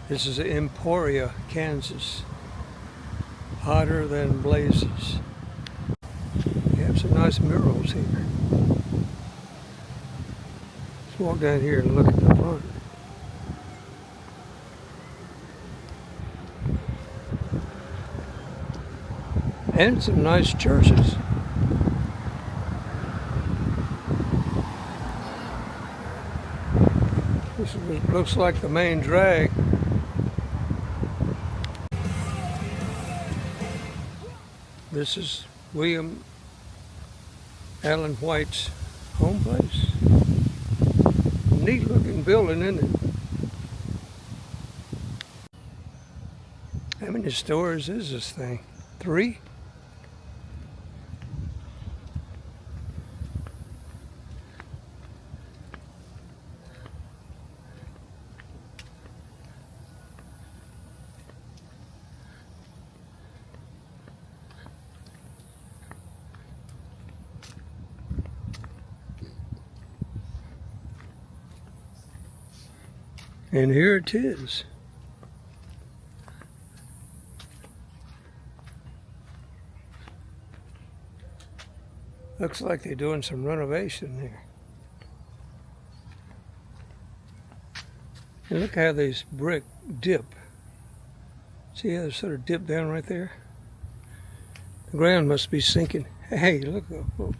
This is Emporia, Kansas. Hotter than blazes. You have some nice murals here. Let's walk down here and look at the front. And some nice churches. This looks like the main drag. This is William Allen White's home place. Neat looking building, isn't it? How many stories is this thing? 3? And here it is. Looks like they're doing some renovation here. And look how these brick dip. See how they sort of dip down right there? The ground must be sinking. Hey, look, a little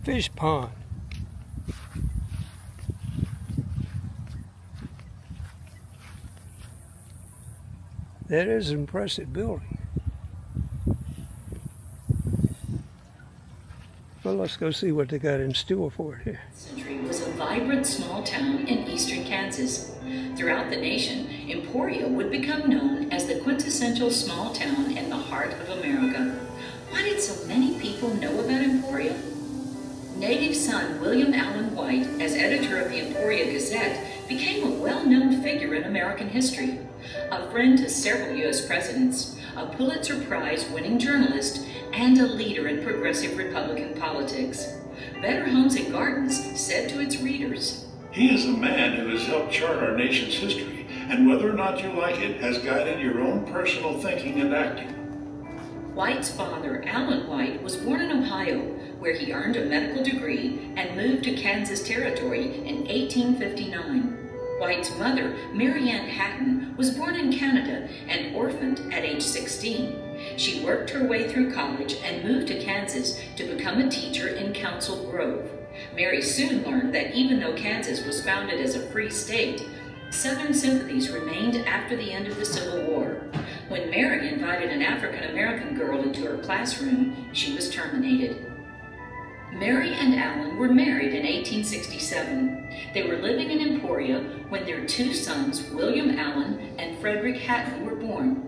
fish pond. That is an impressive building. Well, let's go see what they got in store for it here. Century was a vibrant small town in eastern Kansas. Throughout the nation, Emporia would become known as the quintessential small town in the heart of America. Why did so many people know about Emporia? Native son William Allen White, as editor of the Emporia Gazette, became a well-known figure in American history. A friend to several U.S. presidents, a Pulitzer Prize-winning journalist, and a leader in progressive Republican politics. Better Homes and Gardens said to its readers, "He is a man who has helped chart our nation's history, and whether or not you like it, has guided your own personal thinking and acting." White's father, Allen White, was born in Ohio, where he earned a medical degree and moved to Kansas Territory in 1859. White's mother, Mary Ann Hatton, was born in Canada and orphaned at age 16. She worked her way through college and moved to Kansas to become a teacher in Council Grove. Mary soon learned that even though Kansas was founded as a free state, Southern sympathies remained after the end of the Civil War. When Mary invited an African-American girl into her classroom, she was terminated. Mary and Allen were married in 1867. They were living in Emporia when their 2 sons, William Allen and Frederick Hatton, were born.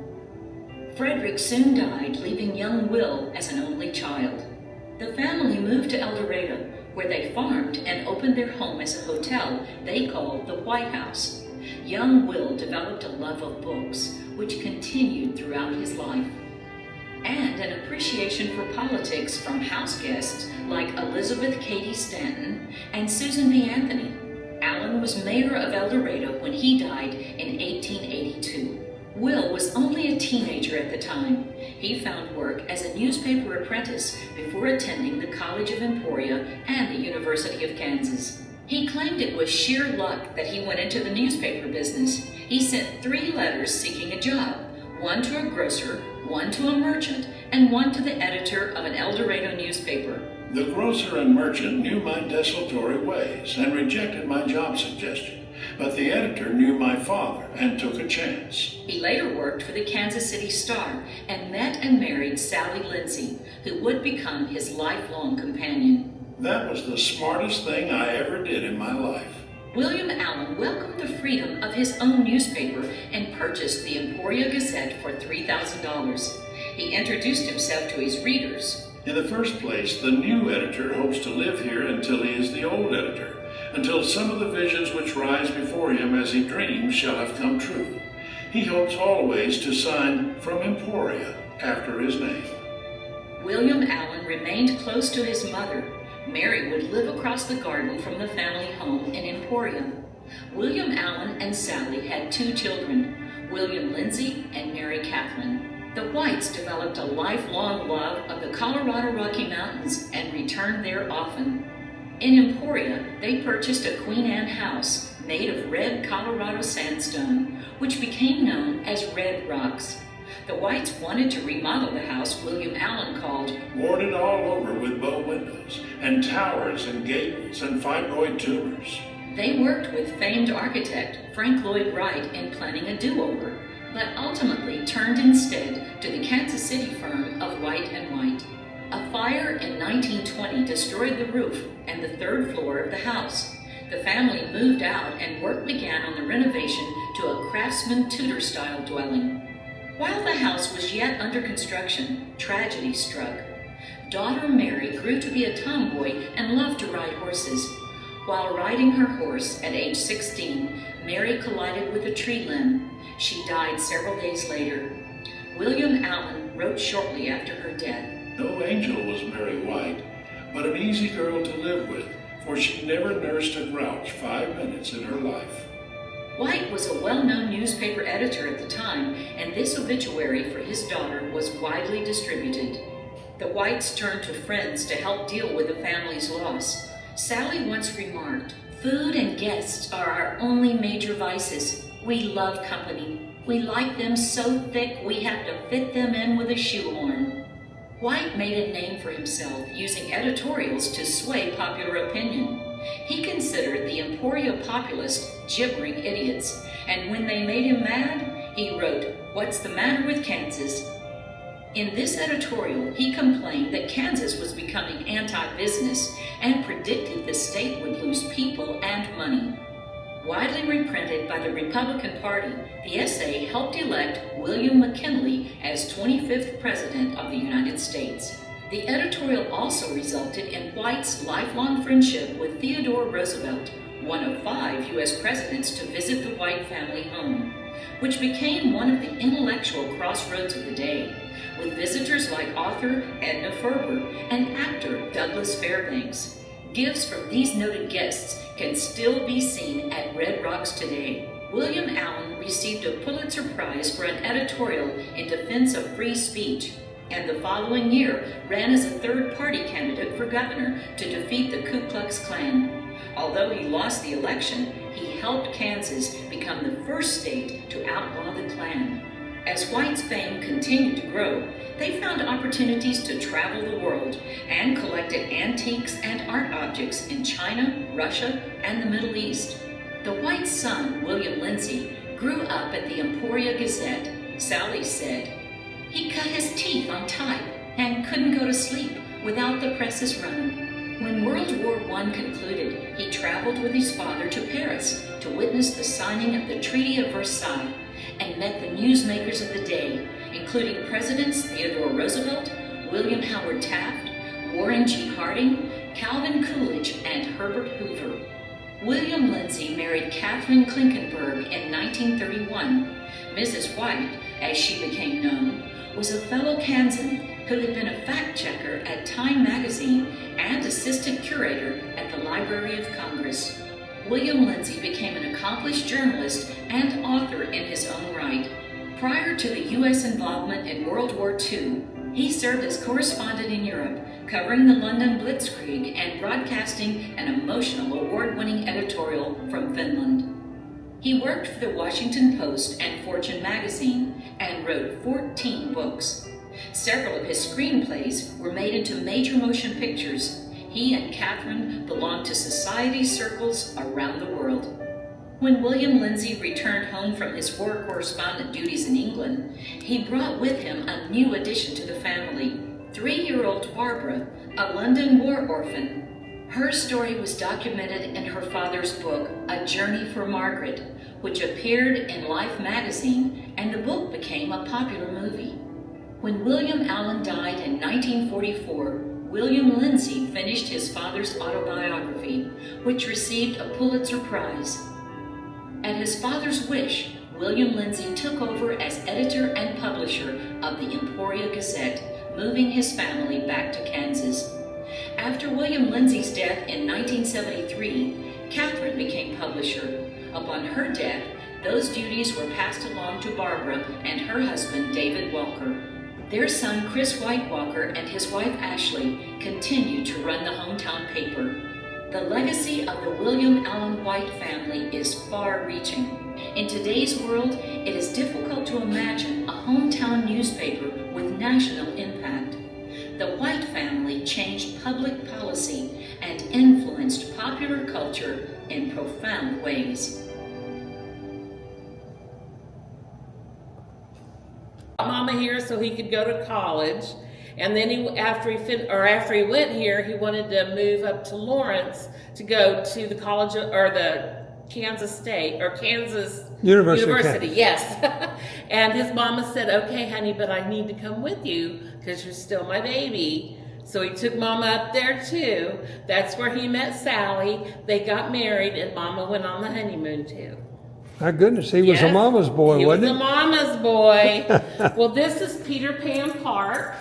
Frederick soon died, leaving young Will as an only child. The family moved to El Dorado, where they farmed and opened their home as a hotel they called the White House. Young Will developed a love of books, which continued throughout his life, and an appreciation for politics from house guests like Elizabeth Cady Stanton and Susan B. Anthony. Allen was mayor of El Dorado when he died in 1882. Will was only a teenager at the time. He found work as a newspaper apprentice before attending the College of Emporia and the University of Kansas. He claimed it was sheer luck that he went into the newspaper business. He sent 3 letters seeking a job, one to a grocer, one to a merchant, and one to the editor of an El Dorado newspaper. The grocer and merchant knew my desultory ways and rejected my job suggestion, but the editor knew my father and took a chance. He later worked for the Kansas City Star and met and married Sally Lindsay, who would become his lifelong companion. That was the smartest thing I ever did in my life. William Allen welcomed the freedom of his own newspaper and purchased the Emporia Gazette for $3,000. He introduced himself to his readers. In the first place, the new editor hopes to live here until he is the old editor, until some of the visions which rise before him as he dreams shall have come true. He hopes always to sign from Emporia after his name. William Allen remained close to his mother. Mary would live across the garden from the family home in Emporia. William Allen and Sally had 2 children. William Lindsay and Mary Catherine. The Whites developed a lifelong love of the Colorado Rocky Mountains and returned there often. In Emporia, they purchased a Queen Anne house made of red Colorado sandstone, which became known as Red Rocks. The Whites wanted to remodel the house William Allen called boarded all over with bow windows, and towers and gables and fibroid tumors. They worked with famed architect Frank Lloyd Wright in planning a do-over, but ultimately turned instead to the Kansas City firm of White and White. A fire in 1920 destroyed the roof and the third floor of the house. The family moved out and work began on the renovation to a craftsman Tudor-style dwelling. While the house was yet under construction, tragedy struck. Daughter Mary grew to be a tomboy and loved to ride horses. While riding her horse at age 16, Mary collided with a tree limb. She died several days later. William Allen wrote shortly after her death, No angel was Mary White, but an easy girl to live with, for she never nursed a grouch 5 minutes in her life. White was a well-known newspaper editor at the time, and this obituary for his daughter was widely distributed. The Whites turned to friends to help deal with the family's loss. Sally once remarked, "Food and guests are our only major vices. We love company. We like them so thick we have to fit them in with a shoehorn." White made a name for himself using editorials to sway popular opinion. He considered the Emporia populace gibbering idiots, and when they made him mad, he wrote, "What's the matter with Kansas?" In this editorial, he complained that Kansas was becoming anti-business and predicted the state would lose people and money. Widely reprinted by the Republican Party, the essay helped elect William McKinley as 25th President of the United States. The editorial also resulted in White's lifelong friendship with Theodore Roosevelt, one of 5 U.S. presidents to visit the White family home, which became one of the intellectual crossroads of the day, with visitors like author Edna Ferber and actor Douglas Fairbanks. Gifts from these noted guests can still be seen at Red Rocks today. William Allen received a Pulitzer Prize for an editorial in defense of free speech, and the following year ran as a third-party candidate for governor to defeat the Ku Klux Klan. Although he lost the election, he helped Kansas become the first state to outlaw the Klan. As White's fame continued to grow, they found opportunities to travel the world and collected antiques and art objects in China, Russia, and the Middle East. The White's son, William Lindsay, grew up at the Emporia Gazette. Sally said, "He cut his teeth on type and couldn't go to sleep without the presses running." When World War I concluded, he traveled with his father to Paris to witness the signing of the Treaty of Versailles and met the newsmakers of the day, including Presidents Theodore Roosevelt, William Howard Taft, Warren G. Harding, Calvin Coolidge, and Herbert Hoover. William Lindsay married Catherine Klinkenberg in 1931. Mrs. White, as she became known, was a fellow Kansan who had been a fact-checker at Time magazine and assistant curator at the Library of Congress. William Lindsay became an accomplished journalist and author in his own right. Prior to the U.S. involvement in World War II, he served as correspondent in Europe, covering the London Blitzkrieg and broadcasting an emotional award-winning editorial from Finland. He worked for the Washington Post and Fortune magazine and wrote 14 books. Several of his screenplays were made into major motion pictures. He and Catherine belonged to society circles around the world. When William Lindsay returned home from his war correspondent duties in England, he brought with him a new addition to the family, 3-year-old Barbara, a London war orphan. Her story was documented in her father's book, A Journey for Margaret, which appeared in Life magazine, and the book became a popular movie. When William Allen died in 1944, William Lindsay finished his father's autobiography, which received a Pulitzer Prize. At his father's wish, William Lindsay took over as editor and publisher of the Emporia Gazette, moving his family back to Kansas. After William Lindsay's death in 1973, Catherine became publisher. Upon her death, Those duties were passed along to Barbara and her husband, David Walker. Their son, Chris White Walker, and his wife, Ashley, continue to run the hometown paper. The legacy of the William Allen White family is far-reaching. In today's world, it is difficult to imagine a hometown newspaper with national impact. The White family changed public policy and influenced popular culture in profound ways. Mama here so he could go to college, and then after he went here, he wanted to move up to Lawrence to go to the college or the Kansas State or Kansas University. Yes. And his mama said, "Okay, honey, but I need to come with you because you're still my baby." So he took Mama up there too. That's where he met Sally. They got married, and Mama went on the honeymoon too. My goodness, he was a mama's boy, wasn't he? He was a mama's boy. Well, this is Peter Pan Park.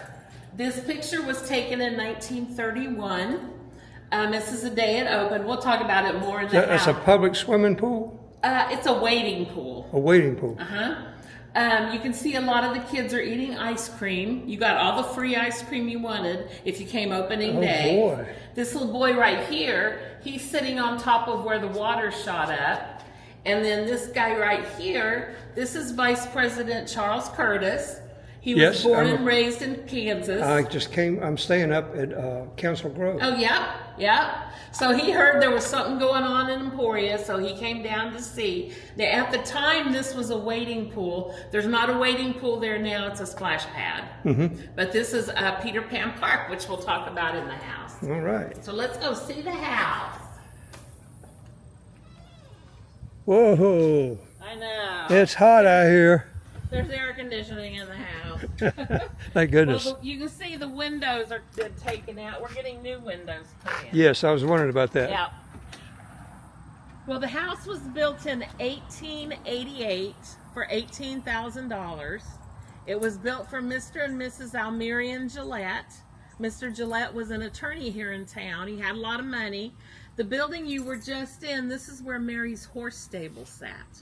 This picture was taken in 1931. This is the day it opened. We'll talk about it more in the house. That's a public swimming pool? It's a wading pool. A wading pool. You can see a lot of the kids are eating ice cream. You got all the free ice cream you wanted if you came opening day. Oh, boy. This little boy right here, he's sitting on top of where the water shot up. And then this guy right here, this is Vice President Charles Curtis. He was born and raised in Kansas. I'm staying up at Council Grove. Oh, yeah. So he heard there was something going on in Emporia, so he came down to see. Now, at the time, this was a wading pool. There's not a wading pool there now. It's a splash pad. But this is Peter Pan Park, which we'll talk about in the house. All right. So let's go see the house. Whoa. I know. It's hot out here. There's air conditioning in the house. Thank goodness. Well, you can see the windows are been taken out. We're getting new windows put in. Yes, I was wondering about that. Yeah. Well, the house was built in 1888 for $18,000. It was built for Mr. and Mrs. Almirian Gillette. Mr. Gillette was an attorney here in town. He had a lot of money. The building you were just in, this is where Mary's horse stable sat.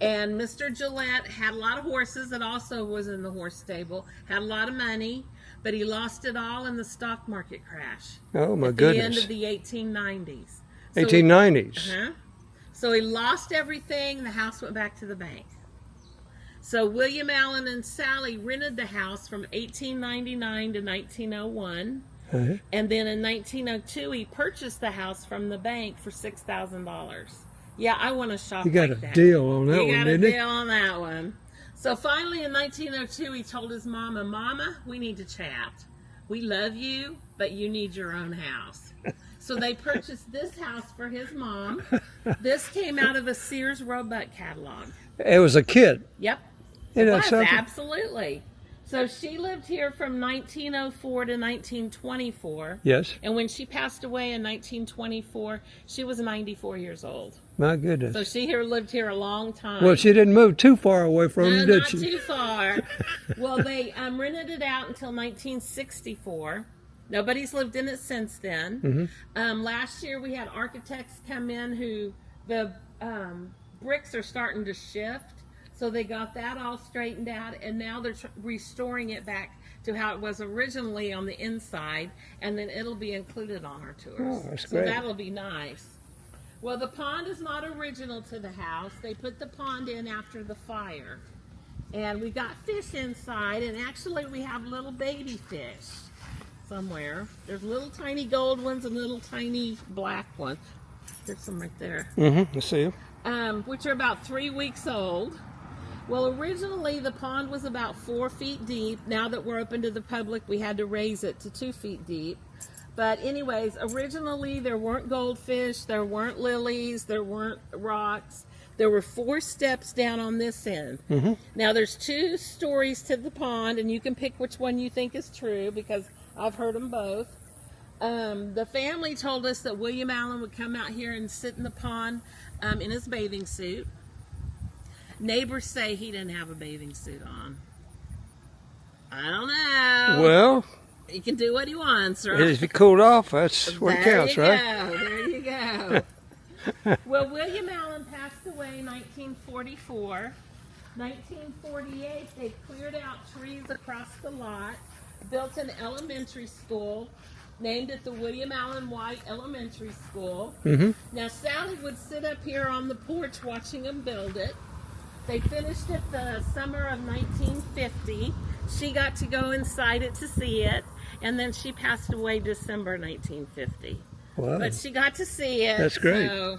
And Mr. Gillette had a lot of horses that also was in the horse stable, had a lot of money, but he lost it all in the stock market crash. Oh, my at goodness. the end of the 1890s. 1890s. So he lost everything. The house went back to the bank. So William Allen and Sally rented the house from 1899 to 1901. And then in 1902, he purchased the house from the bank for $6,000. Yeah, I want to shop like that. You got a deal on that one, didn't you? You got a deal on that one. So finally in 1902, he told his mama, "Mama, we need to chat. We love you, but you need your own house." So they purchased this house for his mom. This came out of a Sears Roebuck catalog. It was a kid. Yep. It was, absolutely. So she lived here from 1904 to 1924. Yes. And when she passed away in 1924, she was 94 years old. My goodness. So she lived here a long time. Well, she didn't move too far away from you, did she? Not too far. Well, they rented it out until 1964. Nobody's lived in it since then. Last year we had architects come in who the bricks are starting to shift. So they got that all straightened out, and now they're restoring it back to how it was originally on the inside, and then it'll be included on our tours. Oh, that's great. So that'll be nice. Well, the pond is not original to the house. They put the pond in after the fire. And we got fish inside, and actually we have little baby fish somewhere. There's little tiny gold ones and little tiny black ones. There's some right there. I see them. Which are about 3 weeks old. Well, originally the pond was about 4 feet deep. Now that we're open to the public, we had to raise it to 2 feet deep. But anyways, originally there weren't goldfish, there weren't lilies, there weren't rocks. There were 4 steps down on this end. Now there's 2 stories to the pond, and you can pick which one you think is true because I've heard them both. The family told us that William Allen would come out here and sit in the pond in his bathing suit. Neighbors say he didn't have a bathing suit on. I don't know. Well, he can do what he wants, right? if he cooled off, that's what counts, right? There you go. Well, William Allen passed away away 1944. 1948, they cleared out trees across the lot, built an elementary school, named it the William Allen White Elementary School. Now, Sally would sit up here on the porch watching them build it. They finished it the summer of 1950. She got to go inside it to see it, and then she passed away December 1950. Wow. But she got to see it. That's great. So.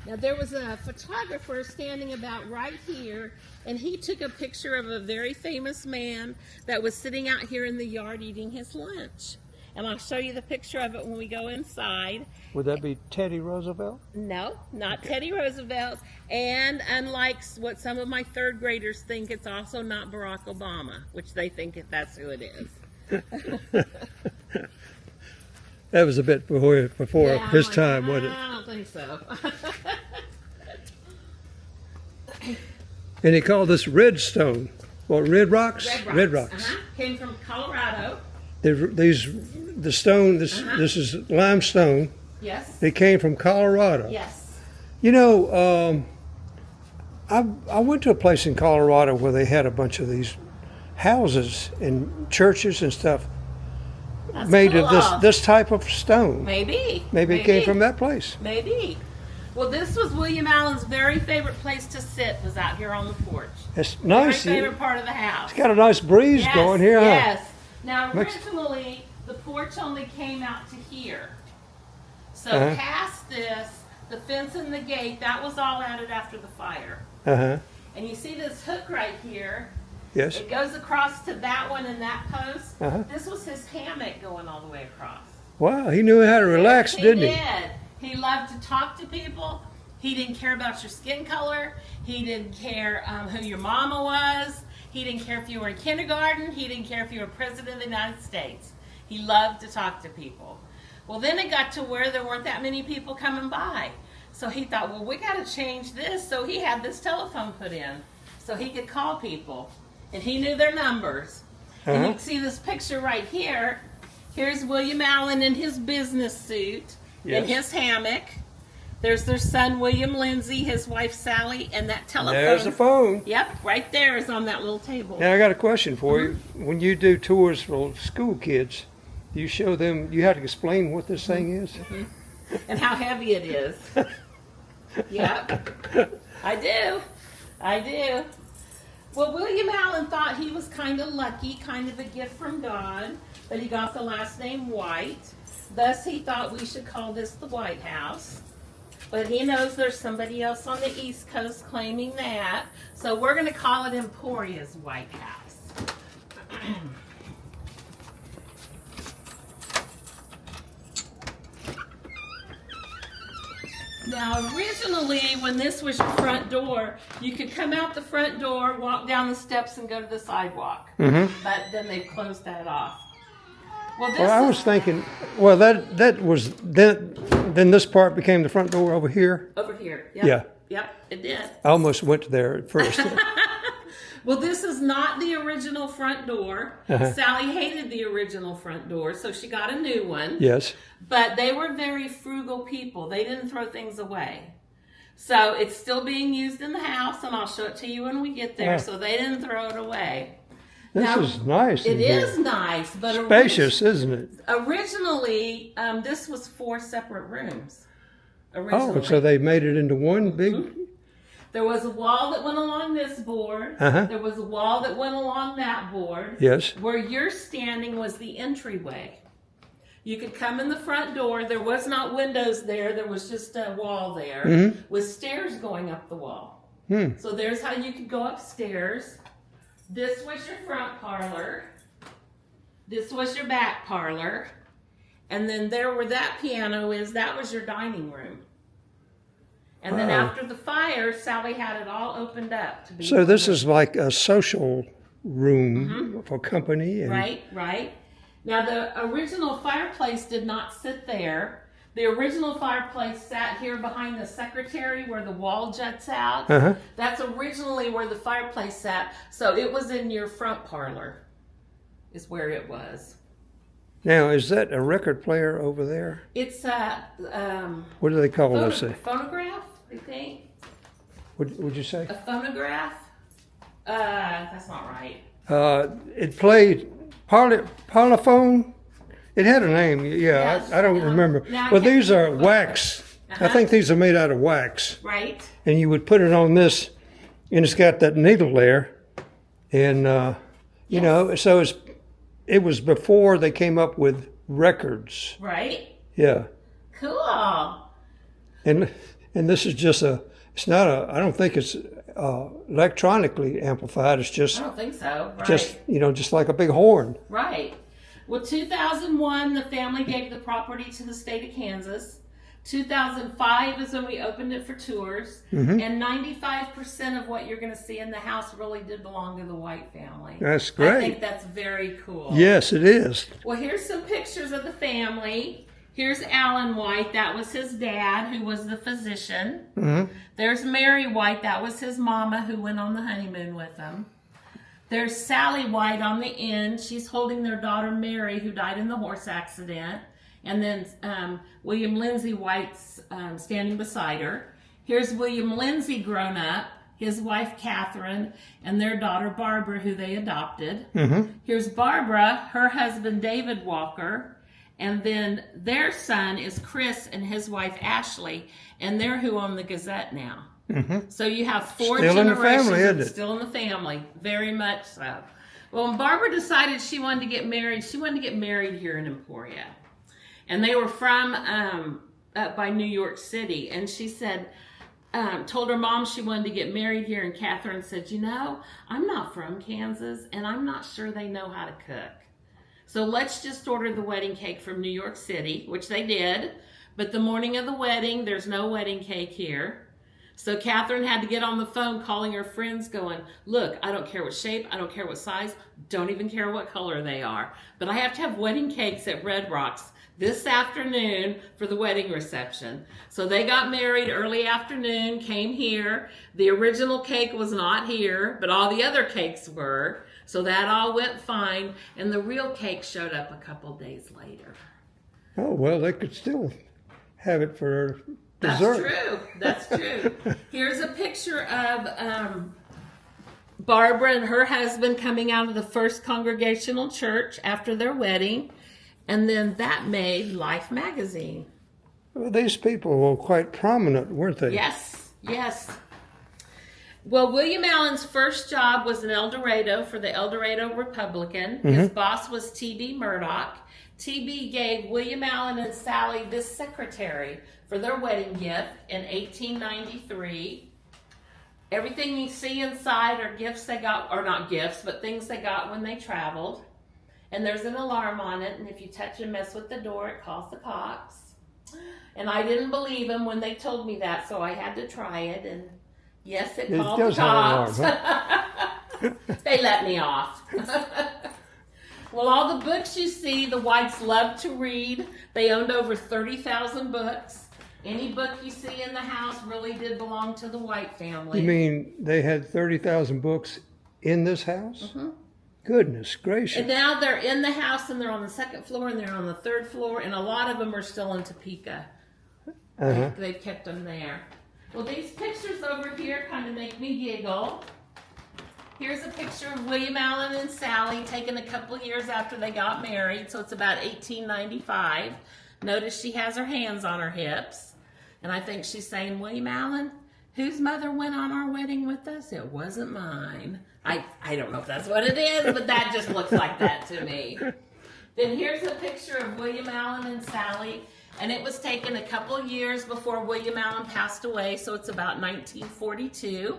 Now, there was a photographer standing about right here, and he took a picture of a very famous man that was sitting out here in the yard eating his lunch. And I'll show you the picture of it when we go inside. Would that be Teddy Roosevelt? No, not Teddy Roosevelt. And unlike what some of my third graders think, it's also not Barack Obama, which they think that's who it is. That was a bit before Yeah, his I'm like, time, wasn't it? I don't think so. And he called this red stone. Well, red rocks? Red rocks. Came from Colorado. The stone, this is limestone. Yes. It came from Colorado. Yes. You know, I went to a place in Colorado where they had a bunch of these houses and churches and stuff That's made cool. of this type of stone. Maybe. Maybe it came from that place. Maybe. Well, this was William Allen's very favorite place to sit, was out here on the porch. It's nice. Very favorite part of the house. It's got a nice breeze going here, huh? Yes. Now, Makes- originally, the porch only came out to here. So Uh-huh. past this, the fence and the gate, that was all added after the fire. Uh-huh. And you see this hook right here. Yes. It goes across to that one and that post. Uh-huh. This was his hammock going all the way across. Wow, he knew how to relax, He didn't he? did. He loved to talk to people. He didn't care about your skin color. He didn't care who your mama was. He didn't care if you were in kindergarten. He didn't care if you were president of the United States. He loved to talk to people. Well, then it got to where there weren't that many people coming by. So he thought, well, we got to change this. So he had this telephone put in so he could call people. And he knew their numbers. And you can see this picture right here. Here's William Allen in his business suit, in his hammock. There's their son, William Lindsay, his wife, Sally, and that telephone. There's the phone. Yep, right there is on that little table. Now, I got a question for you. When you do tours for school kids, you show them, you have to explain what this thing is? And how heavy it is. Yep, I do. I do. Well, William Allen thought he was kind of lucky, kind of a gift from God, that he got the last name White. Thus, he thought we should call this the White House. But he knows there's somebody else on the East Coast claiming that. So we're going to call it Emporia's White House. Now, originally, when this was your front door, you could come out the front door, walk down the steps, and go to the sidewalk. But then they've closed that off. Well, this Well, I was thinking, well, that was, then this part became the front door over here. over here. Yep. Yeah. Yep, it did. I almost went there at first. Well, this is not the original front door. Sally hated the original front door, so she got a new one. Yes. But they were very frugal people. They didn't throw things away. So it's still being used in the house, and I'll show it to you when we get there. Yeah. So they didn't throw it away. This Now, is nice. It in here. is nice, but Spacious, isn't it? originally, this was 4 separate rooms. Originally. Oh, so they made it into one big... There was a wall that went along this board. There was a wall that went along that board. Yes. Where you're standing was the entryway. You could come in the front door. There was not windows there. There was just a wall there with stairs going up the wall. So there's how you could go upstairs. This was your front parlor. This was your back parlor. And then there where that piano is, that was your dining room. And then Wow. after the fire, Sally had it all opened up to be. So this is like a social room for company. And Right. Now the original fireplace did not sit there. The original fireplace sat here behind the secretary where the wall juts out. That's originally where the fireplace sat. So it was in your front parlor is where it was. Now, is that a record player over there? It's a What do they call this? phonograph, I think. Would you say? A phonograph? That's not right. It played polyphone. It had a name. Yeah, Yes. I don't remember. Now I Well, can't these are remember. wax. I Uh-huh. think these are made out of wax. Right? And you would put it on this, and it's got that needle there. And, you know, so it was before they came up with records. Right? Yeah. Cool. And this is just it's not I don't think it's electronically amplified. It's I just, don't think so. Right. just like a big horn. Right. Well, 2001, the family gave the property to the state of Kansas. 2005 is when we opened it for tours. Mm-hmm. And 95% of what you're going to see in the house really did belong to the White family. That's I great. think that's very cool. Yes, it is. Well, here's some pictures of the family. Here's Alan White. That was his dad, who was the physician. Mm-hmm. There's Mary White. That was his mama, who went on the honeymoon with him. There's Sally White on the end. She's holding their daughter Mary, who died in the horse accident. And then William Lindsay White's standing beside her. Here's William Lindsay grown up, his wife Catherine, and their daughter Barbara, who they adopted. Mm-hmm. Here's Barbara, her husband David Walker, and then their son is Chris and his wife Ashley, and they're who own the Gazette now. Mm-hmm. So you have four Still in the generations family, isn't it? still in the family, very much so. Well, when Barbara decided she wanted to get married here in Emporia. And they were from up by New York City. And she said, told her mom she wanted to get married here. And Catherine said, you know, I'm not from Kansas and I'm not sure they know how to cook. So let's just order the wedding cake from New York City, which they did. But the morning of the wedding, there's no wedding cake here. So Catherine had to get on the phone calling her friends going, look, I don't care what shape, I don't care what size, don't even care what color they are. But I have to have wedding cakes at Red Rocks this afternoon for the wedding reception. So they got married early afternoon, came here. The original cake was not here, but all the other cakes were. So that all went fine. And the real cake showed up a couple days later. Oh, well, they could still have it for dessert. That's true. Here's a picture of Barbara and her husband coming out of the First Congregational Church after their wedding. And then that made Life magazine. Well, these people were quite prominent, weren't they? Yes, yes. Well, William Allen's first job was in El Dorado for the El Dorado Republican. Mm-hmm. His boss was T.B. Murdoch. T.B. gave William Allen and Sally this secretary for their wedding gift in 1893. Everything you see inside are gifts they got, or not gifts, but things they got when they traveled. And there's an alarm on it, and if you touch and mess with the door, it calls the cops. And I didn't believe them when they told me that, so I had to try it, and yes, it called the does have cops. an alarm, huh? They let me off. Well, all the books you see, the Whites loved to read. They owned over 30,000 books. Any book you see in the house really did belong to the White family. You mean they had 30,000 books in this house? Mm-hmm. Goodness gracious. And now they're in the house, and they're on the second floor, and they're on the third floor, and a lot of them are still in Topeka. Uh-huh. They've kept them there. Well, these pictures over here kind of make me giggle. Here's a picture of William Allen and Sally taken a couple of years after they got married, so it's about 1895. Notice she has her hands on her hips, and I think she's saying, William Allen, whose mother went on our wedding with us? It wasn't mine. I don't know if that's what it is, but that just looks like that to me. Then here's a picture of William Allen and Sally, and it was taken a couple of years before William Allen passed away, so it's about 1942.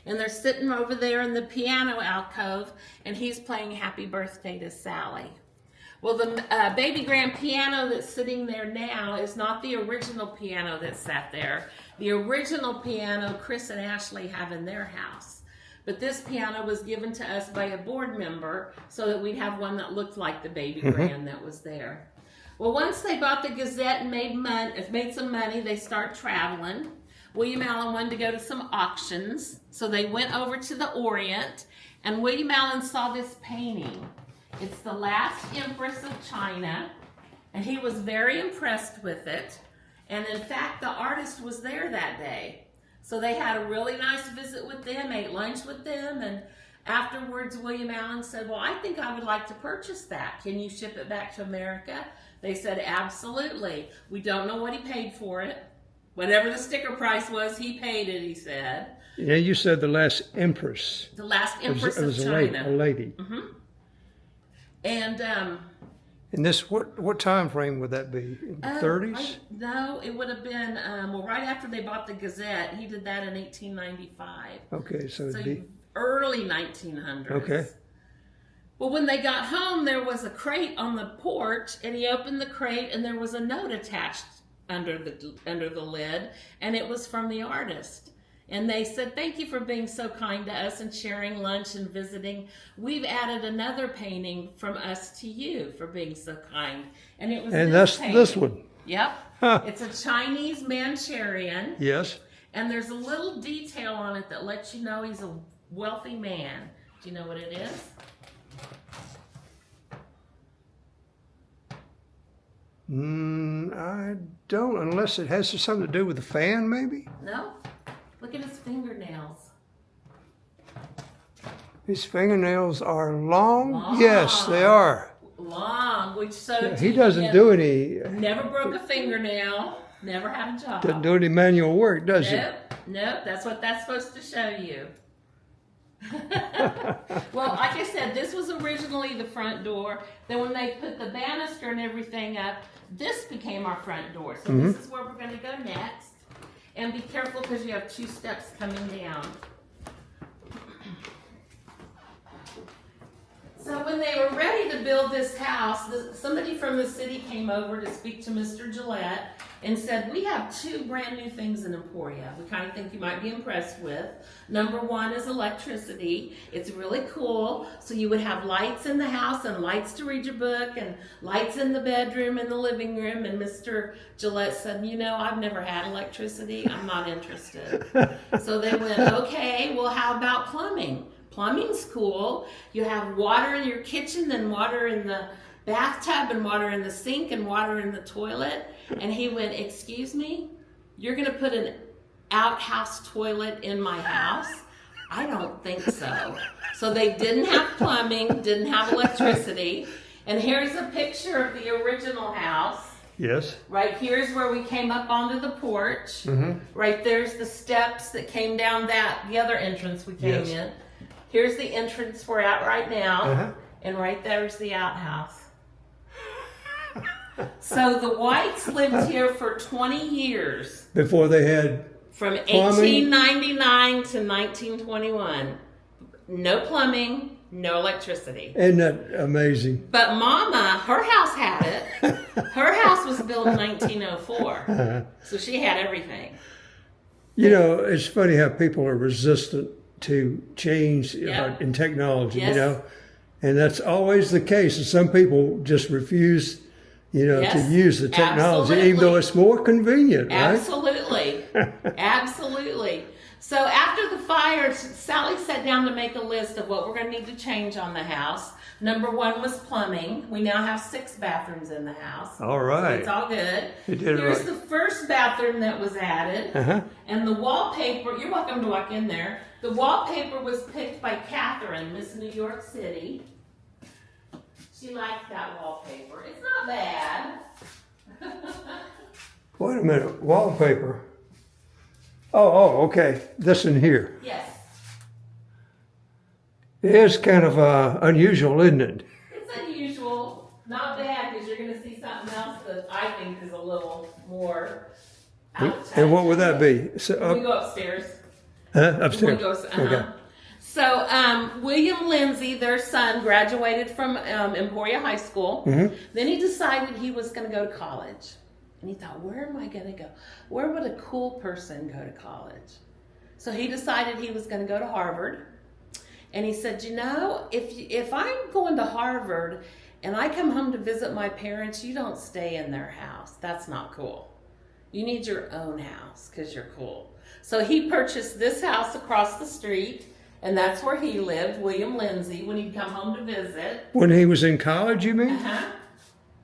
And they're sitting over there in the piano alcove, and he's playing Happy Birthday to Sally. Well, the baby grand piano that's sitting there now is not the original piano that sat there. The original piano Chris and Ashley have in their house. But this piano was given to us by a board member so that we'd have one that looked like the baby grand that was there. Well, once they bought the Gazette and made some money, they start traveling. William Allen wanted to go to some auctions, so they went over to the Orient, and William Allen saw this painting. It's the last Empress of China, and he was very impressed with it. And in fact, the artist was there that day. So they had a really nice visit with them, ate lunch with them, and afterwards William Allen said, well, I think I would like to purchase that. Can you ship it back to America? They said, absolutely. We don't know what he paid for it. Whatever the sticker price was, he paid it, he said. Yeah, you said the last Empress. The last Empress it was of a China. lady. A lady. Mm-hmm. And and this, what time frame would that be? 30s? No, it would have been, well, right after they bought the Gazette. He did that in 1895. Okay, so it'd be early 1900s. Okay. Well, when they got home, there was a crate on the porch, and he opened the crate, and there was a note attached under the lid, and it was from the artist. And they said, thank you for being so kind to us and sharing lunch and visiting. We've added another painting from us to you for being so kind. And it was that's painting. this one. Yep. Huh. It's a Chinese Manchurian. Yes. And there's a little detail on it that lets you know he's a wealthy man. Do you know what it is? I don't, unless it has something to do with the fan, maybe? No. Look at his fingernails. His fingernails are long? Long. Yes, they are. Long, which so He doesn't do any... Never broke a fingernail. Never had a job. Doesn't do any manual work, does he? Nope. That's what that's supposed to show you. Well, like I said, this was originally the front door. Then when they put the banister and everything up, this became our front door. So this is where we're going to go next. And be careful because you have 2 steps coming down. So when they were ready to build this house, somebody from the city came over to speak to Mr. Gillette and said, we have 2 brand new things in Emporia we kind of think you might be impressed with. Number 1 is electricity. It's really cool. So you would have lights in the house and lights to read your book and lights in the bedroom and the living room. And Mr. Gillette said, you know, I've never had electricity. I'm not interested. So they went, okay, well, how about plumbing? Plumbing's cool. You have water in your kitchen, then water in the bathtub, and water in the sink, and water in the toilet. And he went, excuse me? You're going to put an outhouse toilet in my house? I don't think so. So they didn't have plumbing, didn't have electricity. And here's a picture of the original house. Yes. Right here's where we came up onto the porch. Right there's the steps that came down the other entrance we came in. Here's the entrance we're at right now, and right there's the outhouse. So the Whites lived here for 20 years. Before they had From plumbing? 1899 to 1921. No plumbing, no electricity. Isn't that amazing? But Mama, her house had it. Her house was built in 1904, so she had everything. You know, it's funny how people are resistant to change in technology, you know, and that's always the case. And some people just refuse, you know, to use the technology, even though it's more convenient, right? Absolutely. Absolutely. So after the fire, Sally sat down to make a list of what we're going to need to change on the house. Number 1 was plumbing. We now have 6 bathrooms in the house. All right. So it's all good. You did it Here's right. the first bathroom that was added. And the wallpaper, you're welcome to walk in there. The wallpaper was picked by Catherine, Miss New York City. She liked that wallpaper. It's not bad. Wait a minute, wallpaper. Oh, okay. This in here. Yes. It is kind of unusual, isn't it? It's unusual. Not bad, because you're going to see something else that I think is a little more out of touch. And what would that be? So, We go upstairs. Upstairs. We go, Okay. So William Lindsay, their son, graduated from Emporia High School. Then he decided he was going to go to college. And he thought, where am I going to go? Where would a cool person go to college? So he decided he was going to go to Harvard. And he said, you know, if I'm going to Harvard and I come home to visit my parents, you don't stay in their house. That's not cool. You need your own house because you're cool. So he purchased this house across the street, And that's where he lived, William Lindsay, when he'd come home to visit. When he was in college, you mean? Uh-huh.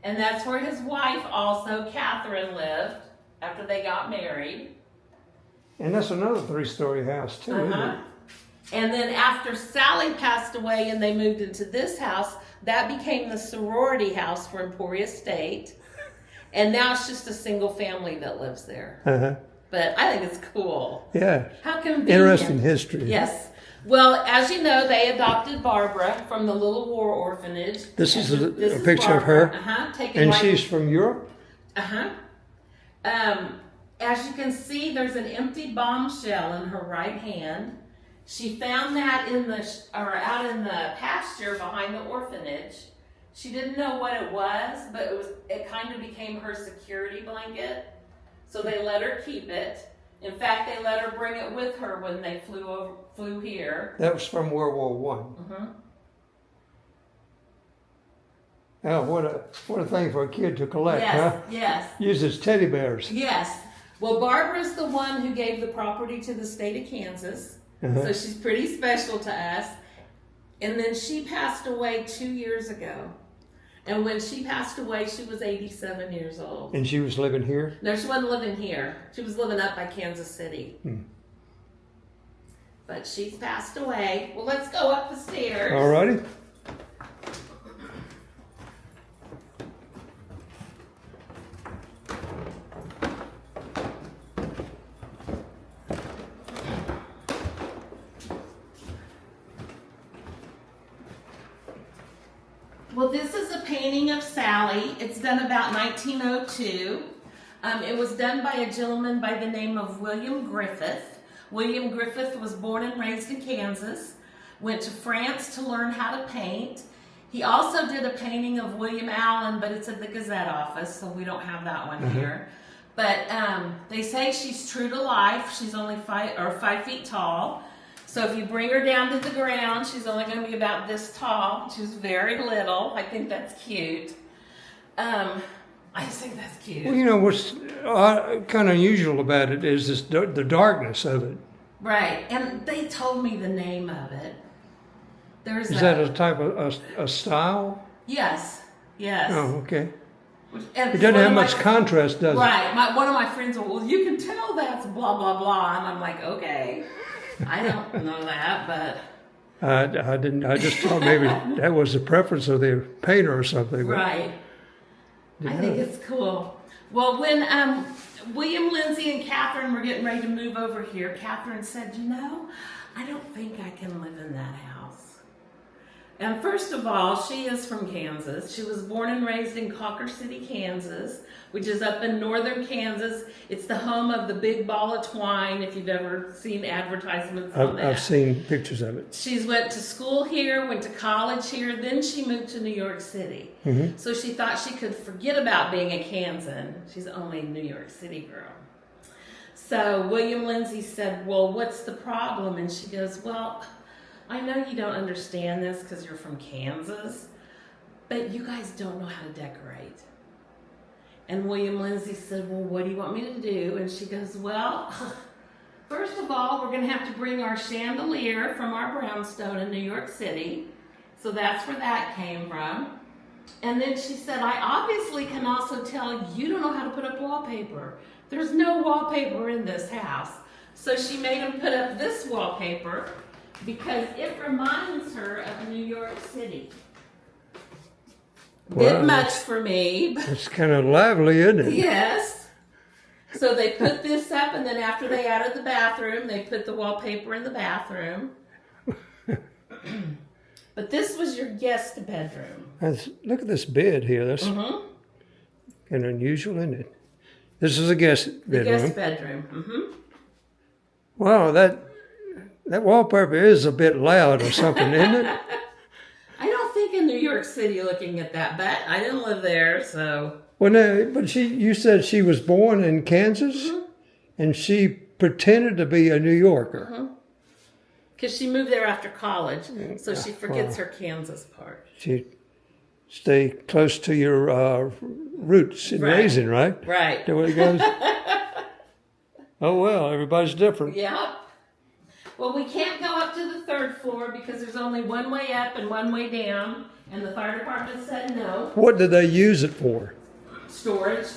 And that's where his wife also, Catherine, lived after they got married. And that's another 3-story house, too, isn't it? And then after Sally passed away and they moved into this house, that became the sorority house for Emporia State. And now it's just a single family that lives there. Uh-huh. But I think it's cool. Yeah. How convenient. Interesting history. Yes. Well, as you know, they adopted Barbara from the Little War Orphanage. This is a This is picture of Barbara. her. Taken And right. she's from Europe? Uh-huh. As you can see, there's an empty bombshell in her right hand. She found that out in the pasture behind the orphanage. She didn't know what it was, but it kind of became her security blanket. So they let her keep it. In fact, they let her bring it with her when they flew here. That was from World War One. Mm-hmm. Oh, what a thing for a kid to collect, Yes, huh? yes. Use as teddy bears. Yes. Well, Barbara's the one who gave the property to the state of Kansas. Uh-huh. So she's pretty special to us. And then she passed away 2 years ago. And when she passed away, she was 87 years old. And she was living here? No, she wasn't living here. She was living up by Kansas City. But she's passed away. Well, let's go up the stairs. All righty. Well, this is a painting of Sally. It's done about 1902. It was done by a gentleman by the name of William Griffith. William Griffith was born and raised in Kansas, went to France to learn how to paint. He also did a painting of William Allen, but it's at the Gazette office, so we don't have that one here. But they say she's true to life. She's only 5 feet tall. So if you bring her down to the ground, she's only going to be about this tall. She's very little. I think that's cute. I just think that's cute. Well, you know, what's kind of unusual about it is the darkness of it. Right. And they told me the name of it. Is that a type of a style? Yes. Yes. Oh, okay. And It doesn't have much contrast, does it? Right. One of my friends said, well, you can tell that's blah, blah, blah. And I'm like, okay. I don't know that, but... I didn't. I just thought maybe that was the preference of the painter or something. Right. Yeah. I think it's cool. Well, when William Lindsay and Catherine were getting ready to move over here, Catherine said, you know, I don't think I can live in that house. And first of all, she is from Kansas. She was born and raised in Cocker City, Kansas, which is up in northern Kansas. It's the home of the Big Ball of Twine, if you've ever seen advertisements on that. I've seen pictures of it. She went to school here, went to college here, then she moved to New York City. So she thought she could forget about being a Kansan. She's only a New York City girl. So William Lindsay said, well, what's the problem? And she goes, well, I know you don't understand this because you're from Kansas, but you guys don't know how to decorate. And William Lindsay said, well, what do you want me to do? And she goes, well, first of all, we're going to have to bring our chandelier from our brownstone in New York City. So that's where that came from. And then she said, I obviously can also tell you don't know how to put up wallpaper. There's no wallpaper in this house. So she made him put up this wallpaper because it reminds her of New York City. Bit much for me. It's kind of lively, isn't it? Yes. So they put this up, and then after they added the bathroom, they put the wallpaper in the bathroom. But this was your guest bedroom. Look at this bed here. That's kind of unusual, isn't it? This is a guest bedroom. Guest bedroom. Wow, that wallpaper is a bit loud or something, isn't it? I don't think in New York City looking at that, but I didn't live there, so. Well, no, but you said she was born in Kansas, and she pretended to be a New Yorker. Because she moved there after college, so she forgets her Kansas part. She stay close to your roots in raising, right? Right. The way it goes. Oh, well, everybody's different. Yeah. Well, we can't go up to the 3rd floor because there's only one way up and one way down, and the fire department said no. What did they use it for? Storage.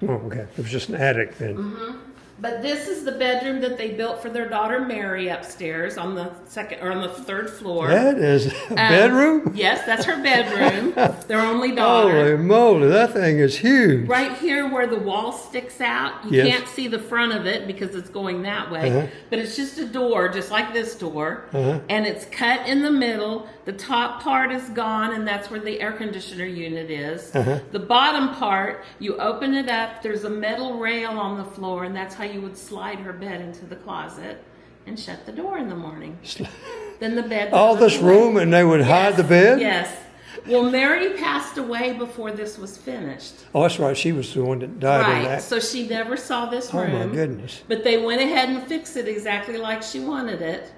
Oh, okay. It was just an attic then. But this is the bedroom that they built for their daughter Mary upstairs on the 3rd floor. That is a bedroom? Yes, that's her bedroom. Their only daughter. Holy moly, that thing is huge. Right here where the wall sticks out, you Yes. can't see the front of it because it's going that way. But it's just a door, just like this door. And it's cut in the middle. The top part is gone, and that's where the air conditioner unit is. The bottom part, you open it up, there's a metal rail on the floor, and that's how you would slide her bed into the closet and shut the door in the morning. Then the bed. All this room, and they would hide the bed? Yes. Well, Mary passed away before this was finished. Oh, that's right. She was the one that died in Right, that. so she never saw this Oh, room. my goodness. But they went ahead and fixed it exactly like she wanted it.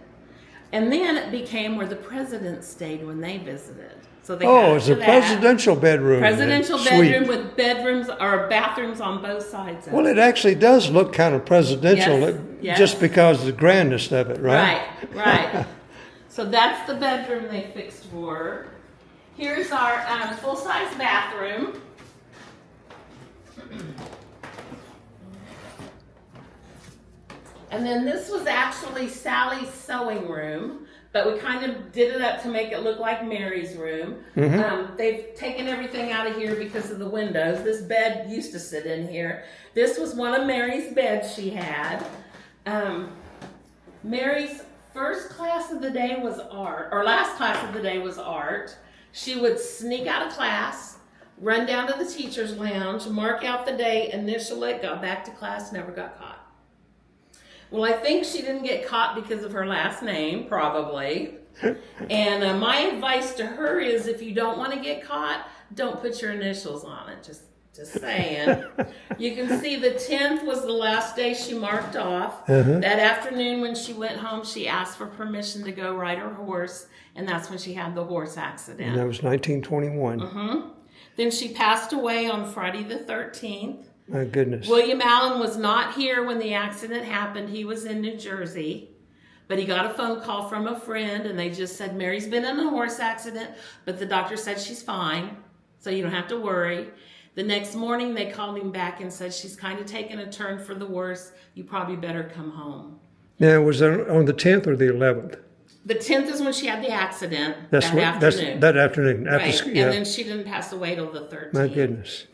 And then it became where the presidents stayed when they visited. So they Oh, had it's it a for that. presidential bedroom. Presidential Suite. bedroom with bedrooms or bathrooms on both sides of Well, it. it actually does look kind of presidential, Yes, yes. just because of the grandness of it, right? Right. So that's the bedroom they fixed for her. Here's our full-size bathroom. And then this was actually Sally's sewing room, but we kind of did it up to make it look like Mary's room. They've taken everything out of here because of the windows. This bed used to sit in here. This was one of Mary's beds she had. Mary's first class of the day was art, or last class of the day was art. She would sneak out of class, run down to the teacher's lounge, mark out the day, initial it, got back to class, never got caught. Well, I think she didn't get caught because of her last name, probably. And my advice to her is if you don't want to get caught, don't put your initials on it. Just saying. You can see the 10th was the last day she marked off. That afternoon when she went home, she asked for permission to go ride her horse, and that's when she had the horse accident. And that was 1921. Then she passed away on Friday the 13th. My goodness. William Allen was not here when the accident happened. He was in New Jersey. But he got a phone call from a friend, and they just said, Mary's been in a horse accident, but the doctor said she's fine, so you don't have to worry. The next morning, they called him back and said, she's kind of taken a turn for the worse. You probably better come home. Now, was it on the 10th or the 11th? The 10th is when she had the accident, That afternoon. After, Right, yeah. and then she didn't pass away till the 13th. My goodness.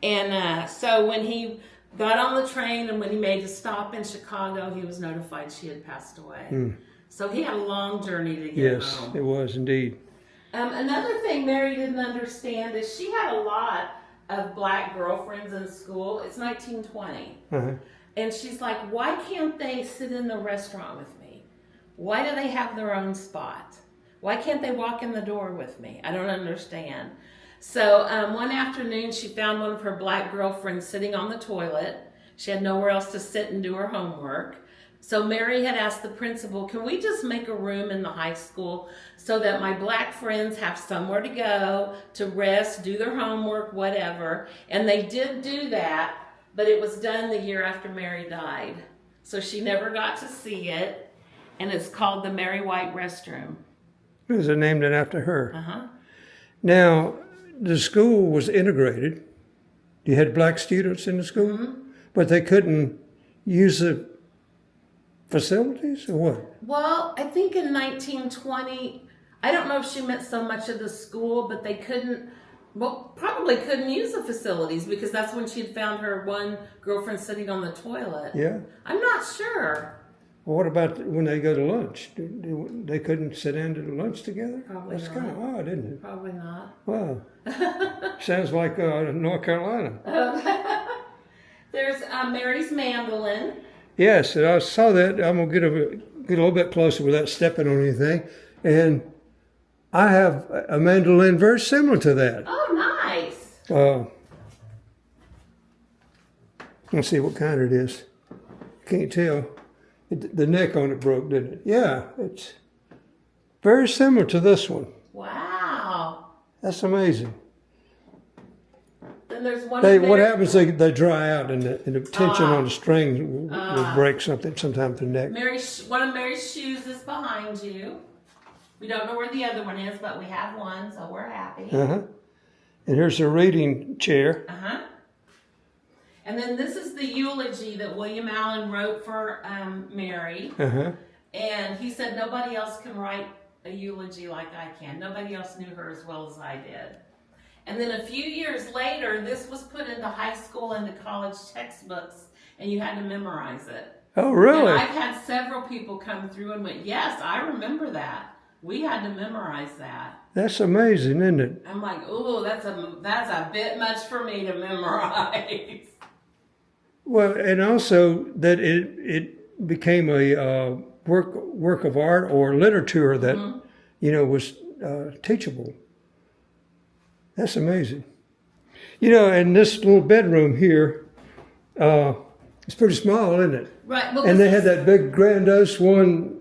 And so when he got on the train and when he made the stop in Chicago, he was notified she had passed away. So he had a long journey to get Yes, home. it was indeed. Another thing Mary didn't understand is she had a lot of black girlfriends in school. It's 1920. And she's like, why can't they sit in the restaurant with me? Why do they have their own spot? Why can't they walk in the door with me? I don't understand. So one afternoon, she found one of her black girlfriends sitting on the toilet. She had nowhere else to sit and do her homework. So Mary had asked the principal, can we just make a room in the high school so that my black friends have somewhere to go, to rest, do their homework, whatever. And they did do that, but it was done the year after Mary died. So she never got to see it. And it's called the Mary White Restroom. It was named it after her. Now, the school was integrated. You had black students in the school, but they couldn't use the facilities or what? Well, I think in 1920, I don't know if she meant so much of the school, but they couldn't, probably couldn't use the facilities because that's when she'd found her one girlfriend sitting on the toilet. Yeah. I'm not sure. Well, what about when they go to lunch? They couldn't sit down to the lunch together? Probably That's not. kind of odd, isn't it? Probably not. Wow. Sounds like North Carolina. There's Mary's mandolin. Yes, and I saw that. I'm going to get a little bit closer without stepping on anything. And I have a mandolin very similar to that. Oh, nice. Let's see what kind it is. Can't tell. The neck on it broke, didn't it? Yeah, it's very similar to this one. Wow. That's amazing. The there's one. What happens? They dry out, and the tension on the string will break something sometime through the neck. One of Mary's shoes is behind you. We don't know where the other one is, but we have one, so we're happy. And here's a reading chair. And then this is the eulogy that William Allen wrote for Mary. And he said nobody else can write a eulogy like I can. Nobody else knew her as well as I did. And then a few years later, this was put into high school and the college textbooks, and you had to memorize it. Oh, really? And I've had several people come through and went, yes, I remember that. We had to memorize that. That's amazing, isn't it? I'm like, oh, that's a bit much for me to memorize. Well, and also that it became a work of art or literature that was teachable. That's amazing. And this little bedroom here, it's pretty small, isn't it? Right. Well, and they had that big grandiose one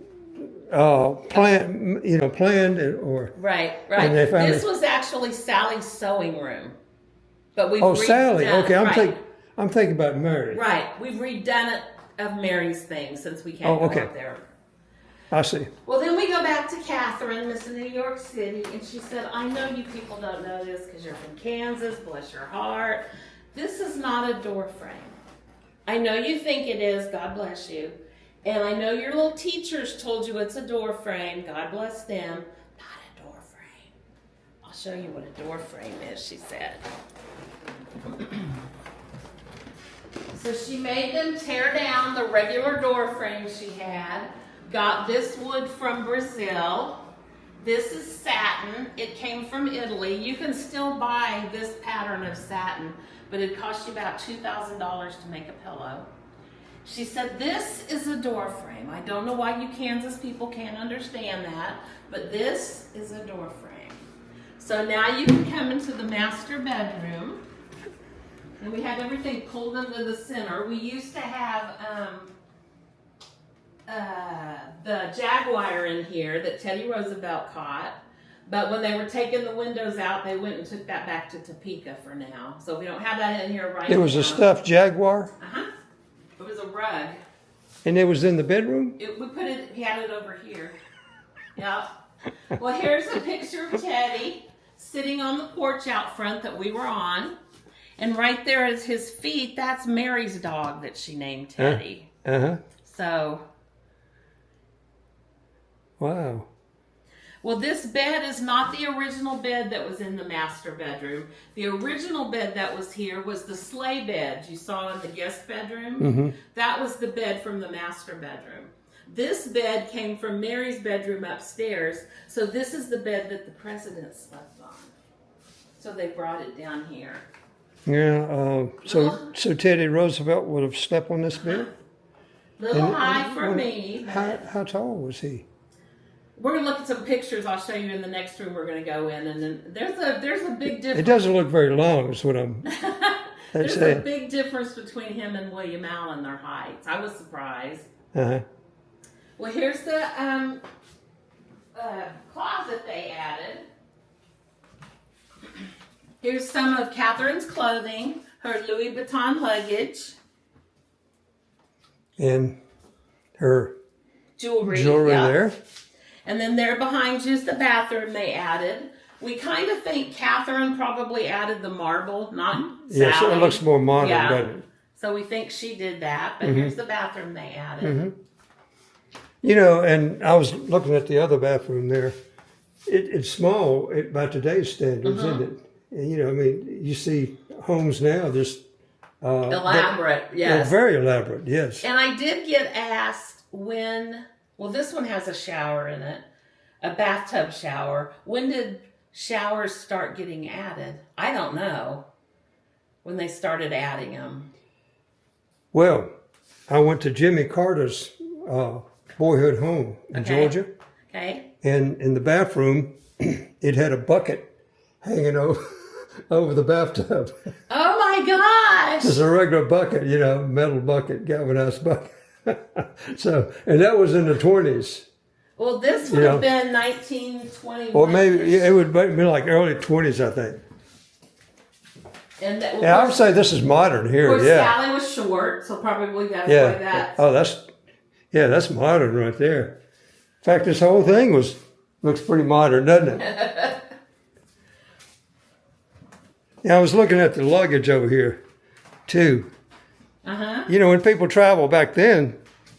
planned or right. And they found this was actually Sally's sewing room, but we've Sally. Okay, I'm thinking about Mary. Right, we've redone it of Mary's thing since we can't go up there. I see. Well, then we go back to Catherine, Miss New York City, and she said, I know you people don't know this because you're from Kansas, bless your heart. This is not a door frame. I know you think it is, God bless you. And I know your little teachers told you it's a door frame, God bless them. Not a door frame. I'll show you what a door frame is, she said. So she made them tear down the regular door frame she had. Got this wood from Brazil. This is satin. It came from Italy. You can still buy this pattern of satin, but it cost you about $2,000 to make a pillow. She said, this is a door frame. I don't know why you Kansas people can't understand that, but this is a door frame. So now you can come into the master bedroom. And we have everything pulled into the center. We used to have the Jaguar in here that Teddy Roosevelt caught. But when they were taking the windows out, they went and took that back to Topeka for now. So we don't have that in here right now. It was a stuffed Jaguar? It was a rug. And it was in the bedroom? We had it over here. Yep. Well, here's a picture of Teddy sitting on the porch out front that we were on. And right there is his feet. That's Mary's dog that she named Teddy. So. Wow. Well, this bed is not the original bed that was in the master bedroom. The original bed that was here was the sleigh bed you saw in the guest bedroom. That was the bed from the master bedroom. This bed came from Mary's bedroom upstairs. So this is the bed that the president slept on. So they brought it down here. Yeah, so Teddy Roosevelt would have slept on this bed? Little high for me. How tall was he? We're going to look at some pictures I'll show you in the next room we're going to go in. And then there's a big difference. It doesn't look very long is what I'm There's saying. a big difference between him and William Allen, their heights. I was surprised. Well, here's the closet they added. Here's some of Catherine's clothing, her Louis Vuitton luggage. And her jewelry there. And then there behind you is the bathroom they added. We kind of think Catherine probably added the marble, not Sally. Yeah, so it looks more modern, doesn't it? So we think she did that, but here's the bathroom they added. And I was looking at the other bathroom there. It's small by today's standards, isn't it? And, you see homes now just elaborate, yes. Very elaborate, yes. And I did get asked this one has a shower in it, a bathtub shower. When did showers start getting added? I don't know when they started adding them. Well, I went to Jimmy Carter's boyhood home in Georgia. Okay. And in the bathroom, it had a bucket hanging over the bathtub. Oh my gosh! Just a regular bucket, metal bucket, galvanized bucket. And that was in the 20s. Well, this would have been 1921. Or maybe it would be like early 20s, I think. And that, Yeah, I would say this is modern of here. course, Yeah. Sally was short, so probably that's Yeah. why that. Oh, that's modern right there. In fact, this whole thing looks pretty modern, doesn't it? Yeah, I was looking at the luggage over here, too. You know, when people travel back then,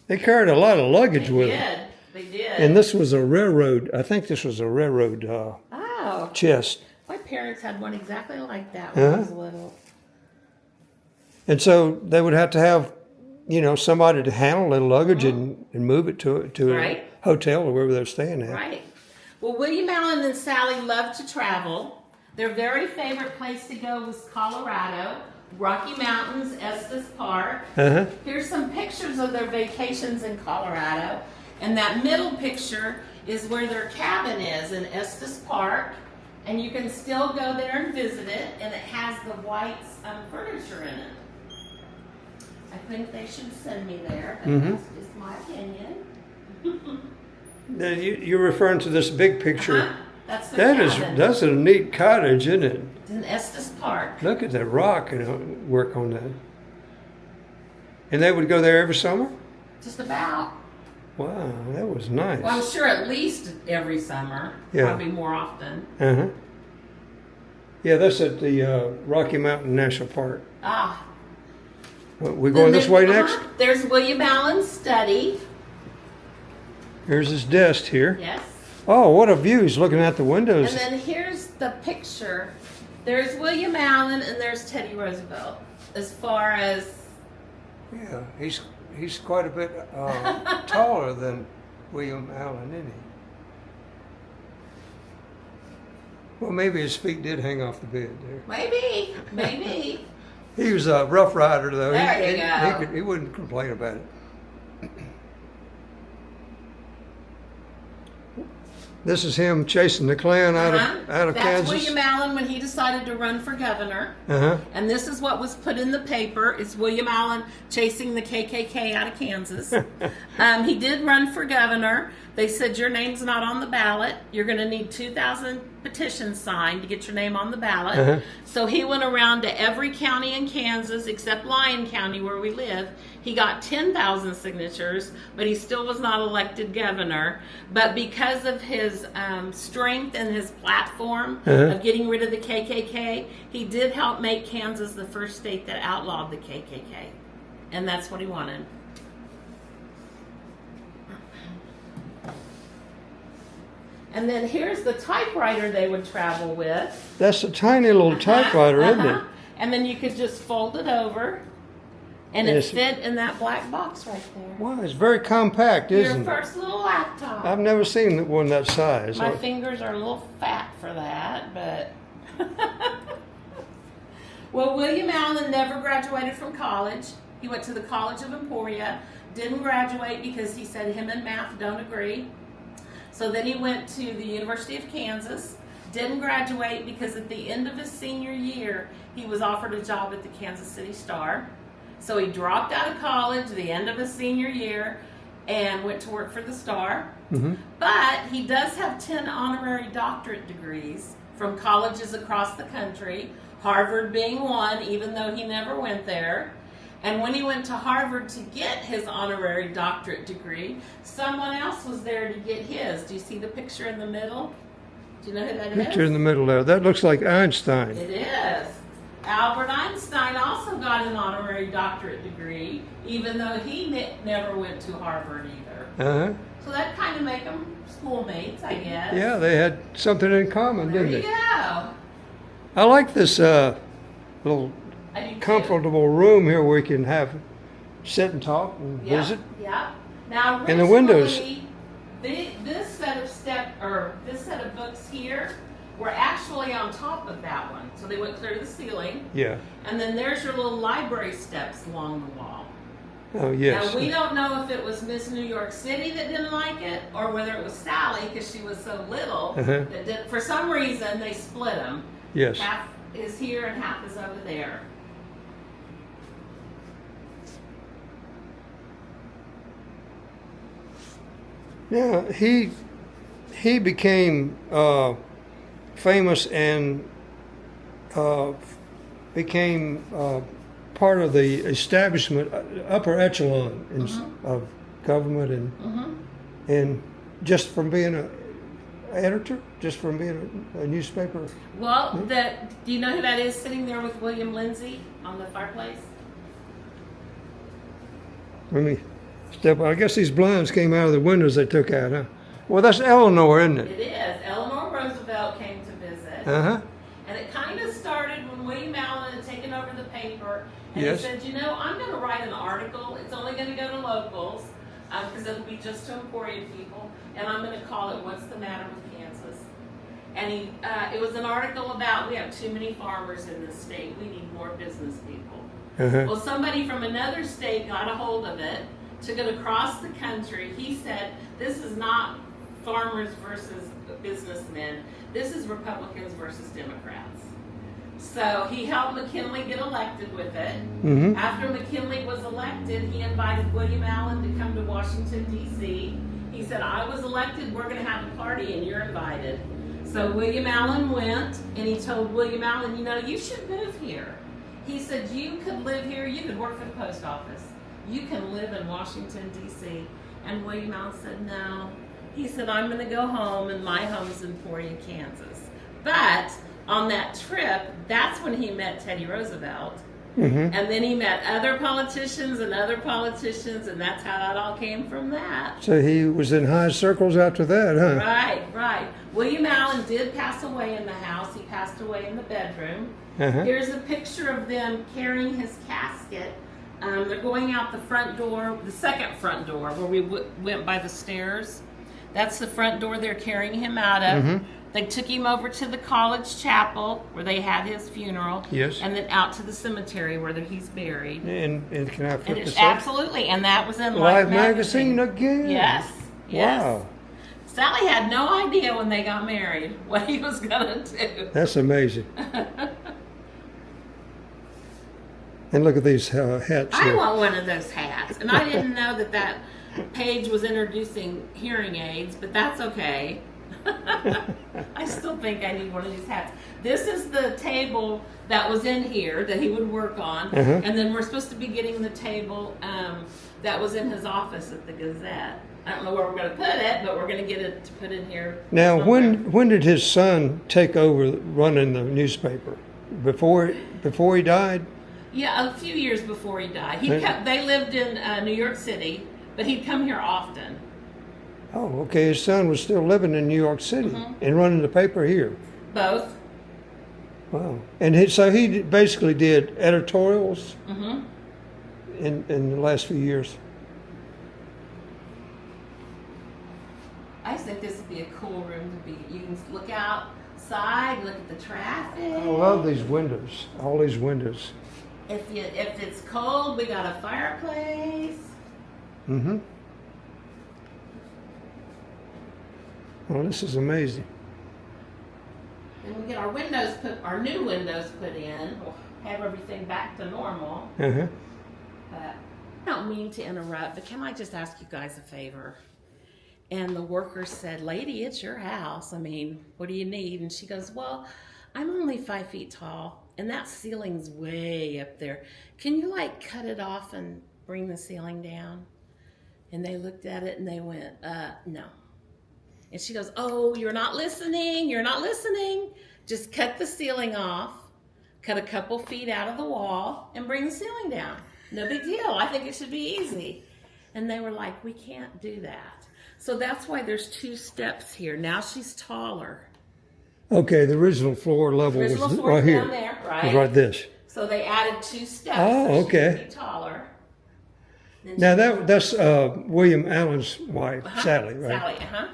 they carried a lot of luggage with them. They did. And this was a railroad. I think this was a railroad Oh, chest. my parents had one exactly like that when I was little. And so they would have to have, you know, somebody to handle the luggage and move it to Right. a hotel or wherever they're staying at. Right. Well, William Allen and Sally loved to travel. Their very favorite place to go was Colorado, Rocky Mountains, Estes Park. Here's some pictures of their vacations in Colorado. And that middle picture is where their cabin is in Estes Park. And you can still go there and visit it. And it has the White's furniture in it. I think they should send me there. But that's just my opinion. Now, you're referring to this big picture. That's the cabin. That's a neat cottage, isn't it? It's in Estes Park. Look at that rock and work on that. And they would go there every summer? Just about. Wow, that was nice. Well, I'm sure at least every summer. Yeah. Probably more often. Yeah, that's at the Rocky Mountain National Park. Ah. We going this way next? There's William Allen's study. Here's his desk here. Yes. Oh, what a view. He's looking out the windows. And then here's the picture. There's William Allen and there's Teddy Roosevelt. As far as... Yeah, he's quite a bit taller than William Allen, isn't he? Well, maybe his feet did hang off the bed there. Maybe. He was a rough rider, though. There you go. He wouldn't complain about it. This is him chasing the Klan out of That's Kansas. William Allen when he decided to run for governor. And this is what was put in the paper. It's William Allen chasing the KKK out of Kansas. He did run for governor. They said, your name's not on the ballot. You're going to need 2,000 petitions signed to get your name on the ballot. So he went around to every county in Kansas except Lyon County where we live. He got 10,000 signatures, but he still was not elected governor. But because of his strength and his platform of getting rid of the KKK, he did help make Kansas the first state that outlawed the KKK. And that's what he wanted. And then here's the typewriter they would travel with. That's a tiny little typewriter, isn't it? And then you could just fold it over. And it fit in that black box right there. Wow, it's very compact, isn't it? Your first little laptop. I've never seen one that size. My fingers are a little fat for that, but... Well, William Allen never graduated from college. He went to the College of Emporia. Didn't graduate because he said him and math don't agree. So then he went to the University of Kansas. Didn't graduate because at the end of his senior year, he was offered a job at the Kansas City Star. So he dropped out of college at the end of his senior year and went to work for the Star. But he does have 10 honorary doctorate degrees from colleges across the country, Harvard being one, even though he never went there. And when he went to Harvard to get his honorary doctorate degree, someone else was there to get his. Do you see the picture in the middle? Do you know who that is? Picture in the middle there. That looks like Einstein. It is. Albert Einstein also got an honorary doctorate degree, even though he never went to Harvard either. So that kind of make them schoolmates, I guess. Yeah, they had something in common, didn't they? There you go. I like this little I do comfortable room here where we can sit and talk and visit. Yeah. Now, And the windows. This set of books here were actually on top of that one, so they went clear to the ceiling. Yeah. And then there's your little library steps along the wall. Oh, yes. Now, we don't know if it was Miss New York City that didn't like it, or whether it was Sally, because she was so little, that for some reason they split them. Yes. Half is here and half is over there. Yeah, he became famous and became part of the establishment, upper echelon of government, and just from being a editor, just from being a newspaper. Well, do you know who that is sitting there with William Lindsay on the fireplace? Let me step. I guess these blinds came out of the windows they took out, huh? Well, that's Eleanor, isn't it? It is. Eleanor Roosevelt came to visit. Uh-huh. And it kind of started when William Allen had taken over the paper. And Yes. he said, you know, I'm going to write an article. It's only going to go to locals because it'll be just to Emporium people. And I'm going to call it, What's the Matter with Kansas? And it was an article about, we have too many farmers in this state. We need more business people. Uh-huh. Well, somebody from another state got a hold of it, took it across the country. He said, this is not farmers versus businessmen. This is Republicans versus Democrats. So he helped McKinley get elected with it. Mm-hmm. After McKinley was elected, he invited William Allen to come to Washington, D.C. He said, I was elected, we're going to have a party and you're invited. So William Allen went and he told William Allen, you know, you should move here. He said, you could live here, you could work for the post office. You can live in Washington, D.C. And William Allen said, no. He said, I'm going to go home, and my home's in Emporia, Kansas. But on that trip, that's when he met Teddy Roosevelt. And then he met other politicians, and that's how that all came from that. So he was in high circles after that, huh? Right. William Allen did pass away in the house. He passed away in the bedroom. Here's a picture of them carrying his casket. They're going out the front door, the second front door, where we went by the stairs. That's the front door they're carrying him out of. They took him over to the college chapel where they had his funeral. Yes. And then out to the cemetery where he's buried. And can I flip And this up? absolutely, and that was in Life magazine again? Yes. Wow. Sally had no idea when they got married what he was going to do. That's amazing. And look at these hats I here. want one of those hats. And I didn't know that page was introducing hearing aids, but that's okay. I still think I need one of these hats. This is the table that was in here that he would work on. And then we're supposed to be getting the table that was in his office at the Gazette. I don't know where we're going to put it, but we're going to get it to put in here. Now, somewhere. when did his son take over running the newspaper? Before he died? Yeah, a few years before he died. They lived in New York City, but he'd come here often. Oh, okay. His son was still living in New York City and running the paper here. Both. Wow. And so he basically did editorials in the last few years. I just think this would be a cool room to be. You can look outside, look at the traffic. I love these windows, all these windows. If it's cold, we got a fireplace. Oh, this is amazing. And we get our new windows put in. We'll have everything back to normal. But I don't mean to interrupt, but can I just ask you guys a favor? And the worker said, lady, it's your house. I mean, what do you need? And she goes, well, I'm only 5 feet tall, and that ceiling's way up there. Can you, cut it off and bring the ceiling down? And they looked at it, and they went, no. And she goes, oh, you're not listening. Just cut the ceiling off, cut a couple feet out of the wall, and bring the ceiling down. No big deal. I think it should be easy. And they were like, we can't do that. So that's why there's 2 steps here. Now she's taller. Okay, the original floor level was right here. Down there, right? Was right this. So they added 2 steps. Oh, so okay. She could be taller. Then Now that's William Allen's wife, Sally, right? Sally,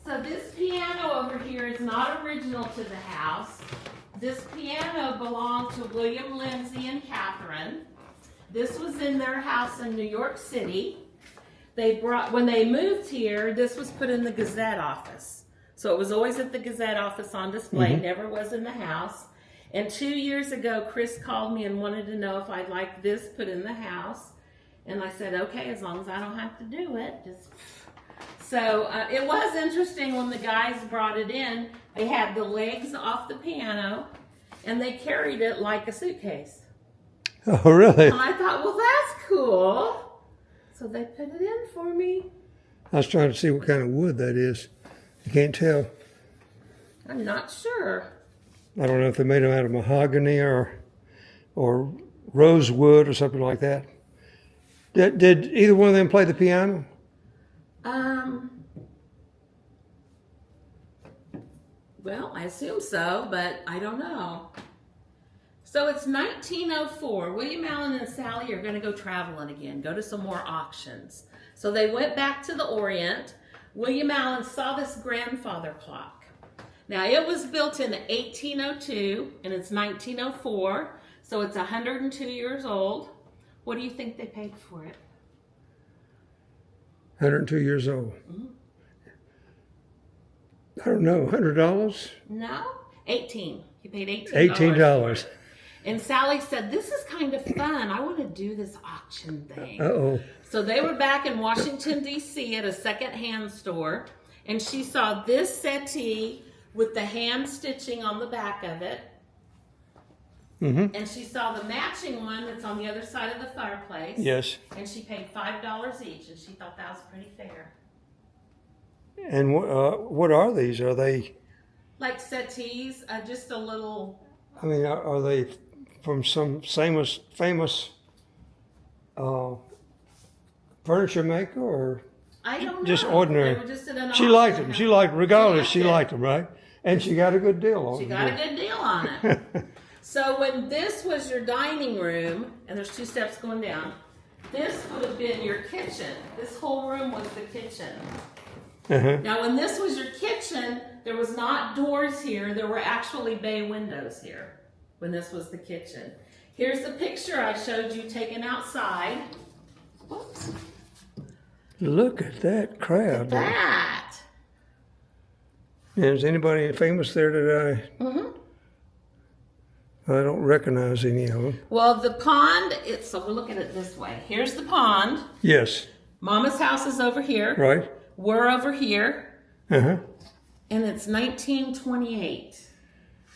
So this piano over here is not original to the house. This piano belonged to William Lindsay and Catherine. This was in their house in New York City. When they moved here, this was put in the Gazette office. So it was always at the Gazette office on display, never was in the house. And 2 years ago, Chris called me and wanted to know if I'd like this put in the house. And I said, okay, as long as I don't have to do it. So it was interesting when the guys brought it in. They had the legs off the piano, and they carried it like a suitcase. Oh, really? And I thought, well, that's cool. So they put it in for me. I was trying to see what kind of wood that is. I can't tell. I'm not sure. I don't know if they made them out of mahogany or rosewood or something like that. Did either one of them play the piano? Well, I assume so, but I don't know. So it's 1904. William Allen and Sally are going to go traveling again, go to some more auctions. So they went back to the Orient. William Allen saw this grandfather clock. Now, it was built in 1802, and it's 1904, so it's 102 years old. What do you think they paid for it? 102 years old. Mm-hmm. I don't know, $100? No, 18. He paid $18. $18. And Sally said, this is kind of fun. I want to do this auction thing. Uh-oh. So they were back in Washington, D.C. at a second-hand store, and she saw this settee with the hand stitching on the back of it. Mm-hmm. And she saw the matching one that's on the other side of the fireplace. Yes. And she paid $5 each, and she thought that was pretty fair. And what are these? Are they... Like settees, just a little... I mean, are they from some famous furniture maker, or I don't know. just ordinary? They were just at an She auction liked them. house. She liked, regardless, she it. liked them, right? And she got a good deal on them. She got a good deal on it. So when this was your dining room, and there's 2 steps going down, this would have been your kitchen. This whole room was the kitchen. Uh-huh. Now when this was your kitchen, there was not doors here. There were actually bay windows here when this was the kitchen. Here's the picture I showed you taken outside. Whoops. Look at that crowd. That. Is anybody famous there today? Mm-hmm. I don't recognize any of them. Well, the pond, so we'll look at it this way. Here's the pond. Yes. Mama's house is over here. Right. We're over here. Uh-huh. And it's 1928.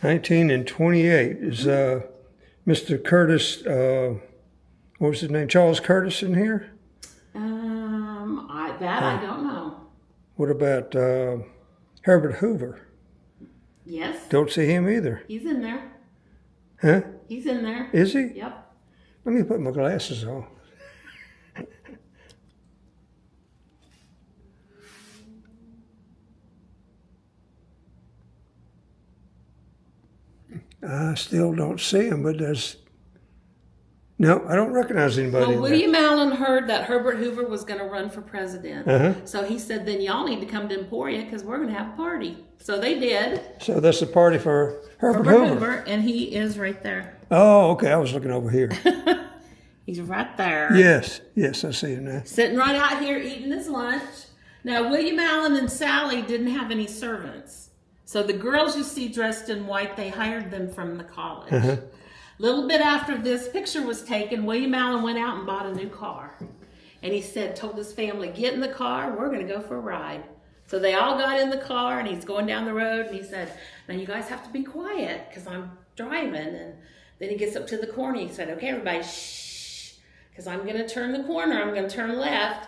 1928. Is Mr. Curtis, what was his name? Charles Curtis in here? I don't know. What about Herbert Hoover? Yes. Don't see him either. He's in there. Huh? He's in there. Is he? Yep. Let me put my glasses on. I still don't see him, but there's... No, I don't recognize anybody. Well, William Allen heard that Herbert Hoover was going to run for president. Uh-huh. So he said, then y'all need to come to Emporia because we're going to have a party. So they did. So that's the party for Herbert Hoover. And he is right there. Oh, okay. I was looking over here. He's right there. Yes, I see him now. Sitting right out here eating his lunch. Now, William Allen and Sally didn't have any servants. So the girls you see dressed in white, they hired them from the college. Uh-huh. Little bit after this picture was taken, William Allen went out and bought a new car. And he told his family, get in the car, we're going to go for a ride. So they all got in the car, and he's going down the road, and he said, now you guys have to be quiet because I'm driving. And then he gets up to the corner, he said, okay, everybody, shh, because I'm going to turn the corner, I'm going to turn left.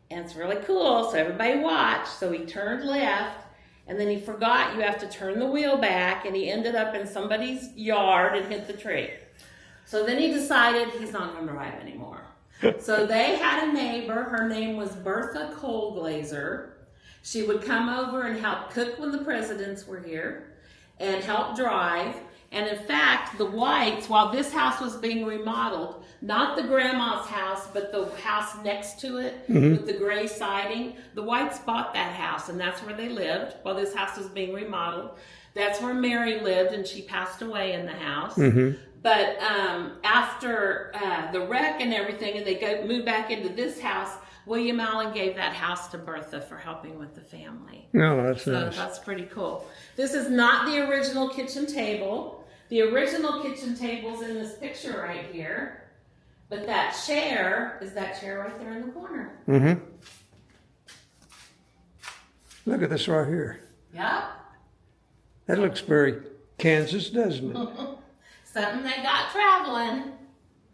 And it's really cool, so everybody watch. So he turned left. And then he forgot you have to turn the wheel back, and he ended up in somebody's yard and hit the tree. So then he decided he's not going to drive anymore. So they had a neighbor. Her name was Bertha Colglazer. She would come over and help cook when the presidents were here and help drive. And in fact, the Whites, while this house was being remodeled, not the grandma's house, but the house next to it with the gray siding, the Whites bought that house, and that's where they lived while this house was being remodeled. That's where Mary lived, and she passed away in the house. Mm-hmm. But after the wreck and everything, and they moved back into this house, William Allen gave that house to Bertha for helping with the family. Oh, that's nice. So that's pretty cool. This is not the original kitchen table. The original kitchen table's in this picture right here. But that chair is that chair right there in the corner. Mm-hmm. Look at this right here. Yep. That looks very Kansas, doesn't it? Something they got traveling.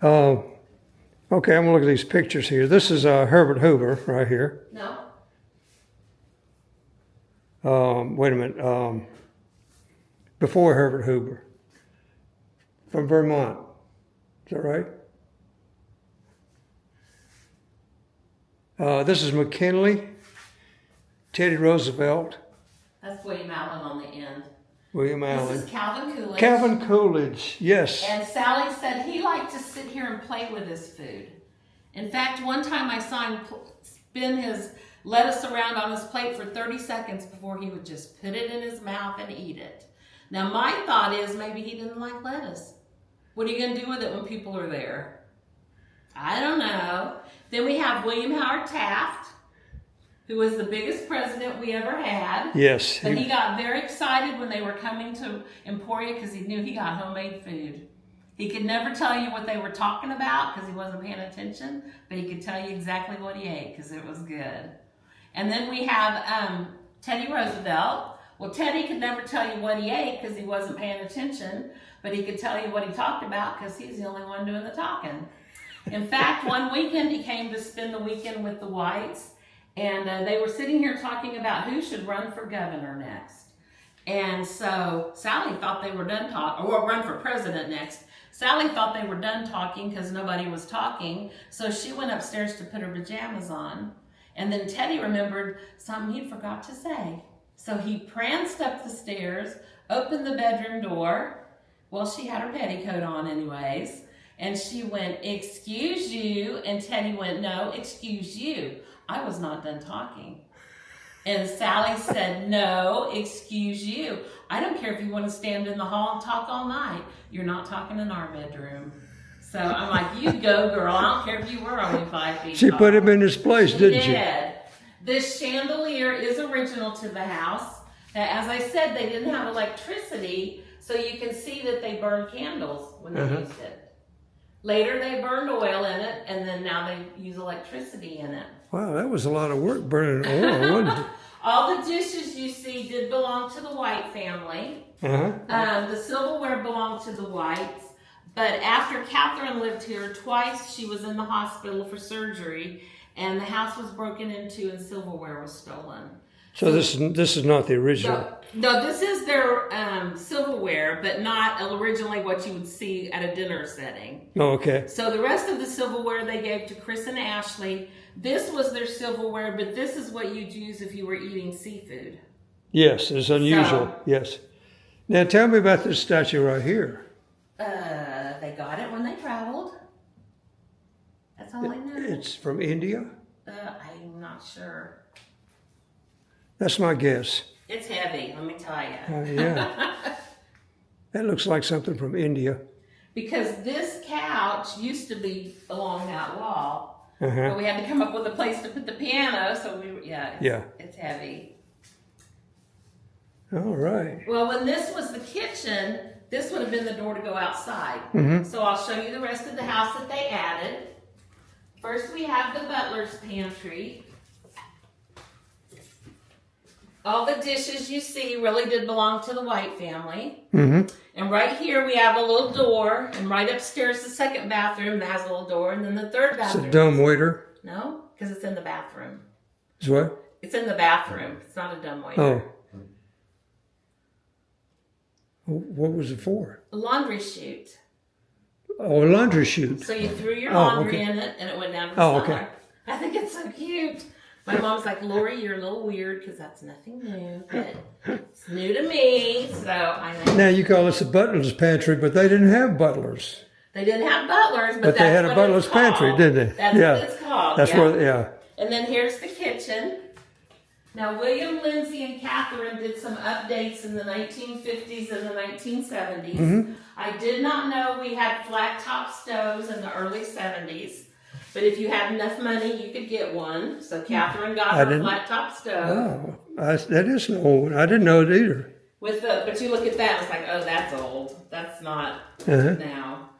Okay, I'm gonna look at these pictures here. This is Herbert Hoover right here. No. Wait a minute. Before Herbert Hoover, from Vermont. Is that right? This is McKinley, Teddy Roosevelt, That's William Allen on the end. William Allen. This is Calvin Coolidge. Calvin Coolidge, yes. And Sally said he liked to sit here and play with his food. In fact, one time I saw him spin his lettuce around on his plate for 30 seconds before he would just put it in his mouth and eat it. Now my thought is maybe he didn't like lettuce. What are you going to do with it when people are there? I don't know. Then we have William Howard Taft, who was the biggest president we ever had. Yes. But he got very excited when they were coming to Emporia because he knew he got homemade food. He could never tell you what they were talking about because he wasn't paying attention, but he could tell you exactly what he ate because it was good. And then we have Teddy Roosevelt. Well, Teddy could never tell you what he ate because he wasn't paying attention, but he could tell you what he talked about because he's the only one doing the talking. In fact, one weekend he came to spend the weekend with the Whites, and they were sitting here talking about who should run for governor next. And so Sally thought they were done talking, or run for president next. Sally thought they were done talking because nobody was talking, so she went upstairs to put her pajamas on. And then Teddy remembered something he forgot to say. So he pranced up the stairs, opened the bedroom door. Well, she had her petticoat on anyways. And she went, "Excuse you." And Teddy went, "No, excuse you. I was not done talking." And Sally said, "No, excuse you. I don't care if you want to stand in the hall and talk all night. You're not talking in our bedroom." So I'm like, "You go, girl. I don't care if you were only 5 feet She tall." put him in his place, didn't she? Did. This chandelier is original to the house. Now, as I said, they didn't have electricity, so you can see that they burned candles when they used it. Later, they burned oil in it, and then now they use electricity in it. Wow, that was a lot of work burning oil, wasn't it? All the dishes you see did belong to the White family. The silverware belonged to the Whites. But after Catherine lived here twice, she was in the hospital for surgery, and the house was broken into and silverware was stolen. So this is not the original. No, this is their silverware, but not originally what you would see at a dinner setting. Oh, okay. So the rest of the silverware they gave to Chris and Ashley. This was their silverware, but this is what you'd use if you were eating seafood. Yes, it's unusual. Yes. Now tell me about this statue right here. They got it when they traveled. That's all I know. It's from India? I'm not sure. That's my guess. It's heavy, let me tell you. Yeah. That looks like something from India. Because this couch used to be along that wall, but we had to come up with a place to put the piano, so it's heavy. All right. Well, when this was the kitchen, this would have been the door to go outside. So I'll show you the rest of the house that they added. First, we have the butler's pantry. All the dishes you see really did belong to the White family. And right here we have a little door, and right upstairs the second bathroom that has a little door, and then the third bathroom. It's a dumb-waiter. No, because it's in the bathroom. It's what? It's in the bathroom. It's not a dumbwaiter. Oh. What was it for? A laundry chute. Oh, a laundry chute. So you threw your laundry okay. in it, and it went down to the cellar. Okay. I think it's so cute. My mom's like, "Lori, you're a little weird because that's nothing new, but it's new to me." So I know. Now you call this a butler's pantry, but they didn't have butlers. They didn't have butlers, but But they had a butler's pantry, didn't they? That's what it's called. That's what. Yeah. And then here's the kitchen. Now, William, Lindsay, and Catherine did some updates in the 1950s and the 1970s. I did not know we had flat top stoves in the early 70s. But if you had enough money, you could get one. So Catherine got her flat top stove. Oh, that is an old one. I didn't know it either. But you look at that, it's like, oh, that's old. That's not now.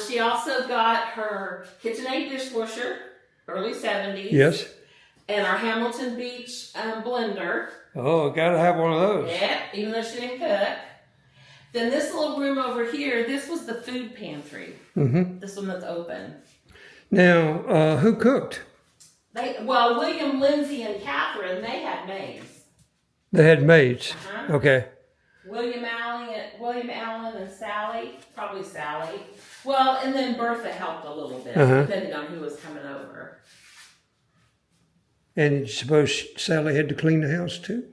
She also got her KitchenAid dishwasher, early 70s. Yes. And our Hamilton Beach blender. Oh, got to have one of those. Yeah, even though she didn't cook. Then this little room over here, this was the food pantry. Mm-hmm. This one that's open. Now, who cooked? William, Lindsay, and Catherine, they had maids. They had maids. Uh-huh. Okay. William Allen, and Sally, probably Sally. Well, and then Bertha helped a little bit, depending on who was coming over. And you suppose Sally had to clean the house too?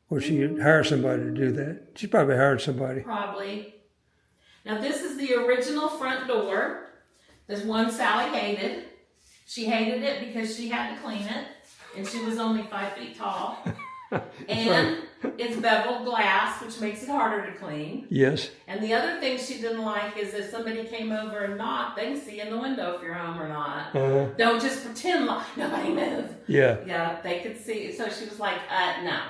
Or she hired somebody to do that? She probably hired somebody. Probably. Now this is the original front door. There's one Sally hated. She hated it because she had to clean it, and she was only 5 feet tall. And it's beveled glass, which makes it harder to clean. Yes. And the other thing she didn't like is if somebody came over and knocked, they can see in the window if you're home or not. Don't just pretend like nobody move. Yeah. Yeah, they could see. So she was like, no,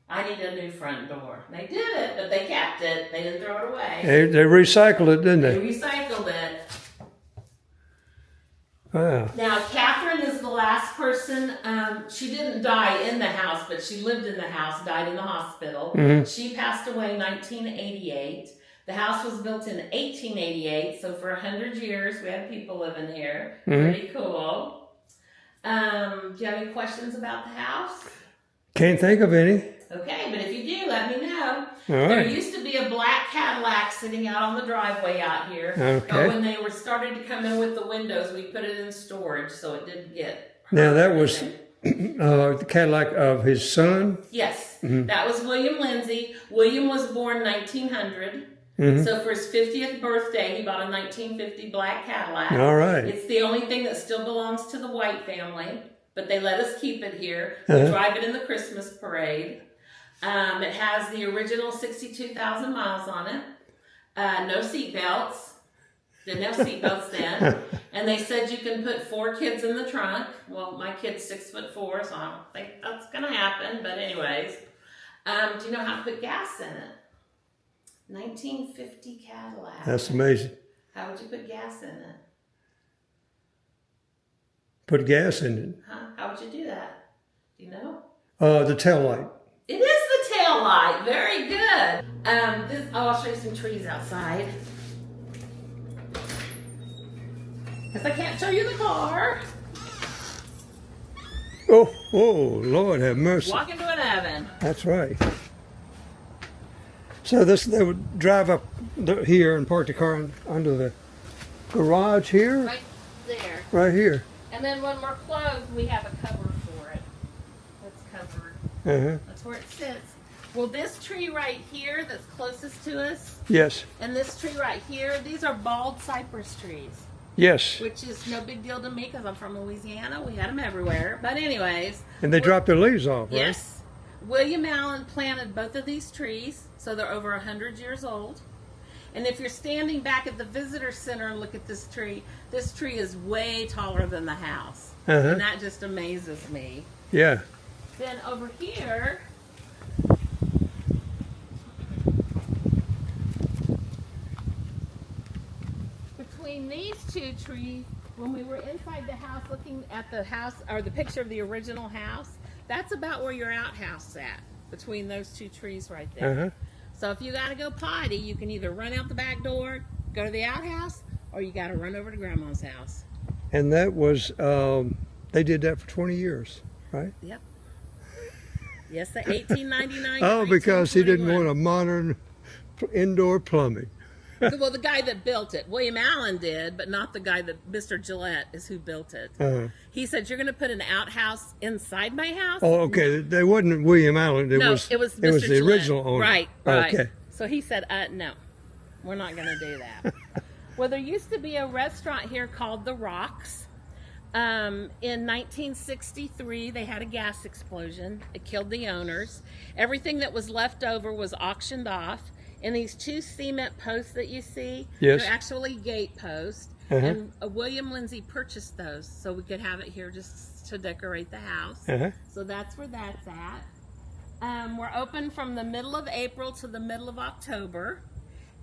I need a new front door. And they did it, but they kept it. They didn't throw it away. They recycled it, didn't They they? recycled it. Wow. Now, Catherine is the last person. She didn't die in the house, but she lived in the house, died in the hospital. Mm-hmm. She passed away in 1988. The house was built in 1888, so for 100 years we had people living here. Mm-hmm. Pretty cool. Do you have any questions about the house? Can't think of any. Okay, but if you do, let me know. All There right. used to be a black Cadillac sitting out on the driveway out here. Okay. But when they were starting to come in with the windows, we put it in storage so it didn't get hurt. Now that was the Cadillac of his son. Yes, Mm-hmm. that was William Lindsay. William was born 1900. Mm-hmm. So for his 50th birthday, he bought a 1950 black Cadillac. All right. It's the only thing that still belongs to the White family, but they let us keep it here. We drive it in the Christmas parade. It has the original 62,000 miles on it. No seat belts. Didn't have seat belts then. And they said you can put 4 kids in the trunk. Well, my kid's 6'4", so I don't think that's gonna happen. But anyways, do you know how to put gas in it? 1950 Cadillac. That's amazing. How would you put gas in it? Put gas in it. Huh? How would you do that? Do you know? The tail light. It is the tail light. Very good. I'll show you some trees outside. Because I can't show you the car. Oh, Lord have mercy. Walk into an oven. That's right. So they would drive up here and park the car under the garage here? Right there. Right here. And then when we're closed, we have a cover for it. It's covered. Uh-huh. That's where it sits. Well, this tree right here that's closest to us, Yes. and this tree right here, these are bald cypress trees. Yes. Which is no big deal to me because I'm from Louisiana. We had them everywhere. But anyways. And they drop their leaves off, right? Yes. William Allen planted both of these trees, so they're over 100 years old. And if you're standing back at the visitor center and look at this tree is way taller than the house. Uh-huh. And that just amazes me. Yeah. Then over here, between these two trees, when we were inside the house looking at the house, or the picture of the original house, that's about where your outhouse sat, between those two trees right there. Uh-huh. So if you got to go potty, you can either run out the back door, go to the outhouse, or you got to run over to Grandma's house. And that was, they did that for 20 years, right? Yep. Yes, the 1899. Oh, because he didn't want a modern indoor plumbing. Well, the guy that built it, William Allen did, but not the guy that, Mr. Gillette is who built it. Uh-huh. He said, you're going to put an outhouse inside my house? Oh, okay. They wasn't William Allen. No, it was Mr. the Gillette. original owner. Right. Okay. So he said, no, we're not going to do that. Well, there used to be a restaurant here called The Rocks. In 1963, they had a gas explosion. It killed the owners. Everything that was left over was auctioned off. And these 2 cement posts that you see, Yes. they're actually gate posts. Uh-huh. And William Lindsay purchased those so we could have it here just to decorate the house. Uh-huh. So that's where that's at. We're open from the middle of April to the middle of October.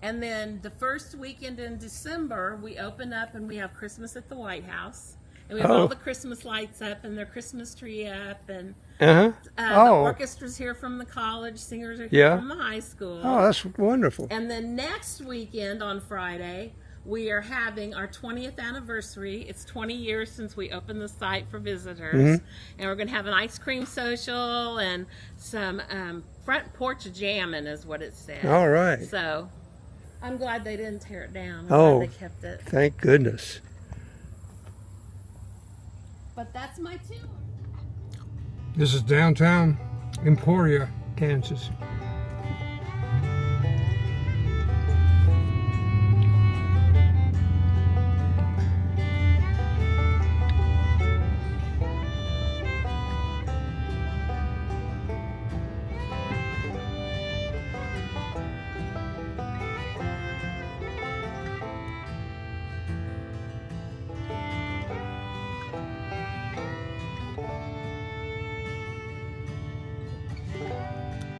And then the first weekend in December, we open up and we have Christmas at the White House. And we have all the Christmas lights up and their Christmas tree up. And Uh-huh. The Oh. orchestra's here from the college, singers are here Yeah. from the high school. Oh, that's wonderful. And then next weekend on Friday, we are having our 20th anniversary. It's 20 years since we opened the site for visitors. Mm-hmm. And we're going to have an ice cream social and some front porch jamming is what it said. All right. So I'm glad they didn't tear it down. I'm Oh. glad they kept it. Thank goodness. But that's my tour. This is downtown Emporia, Kansas.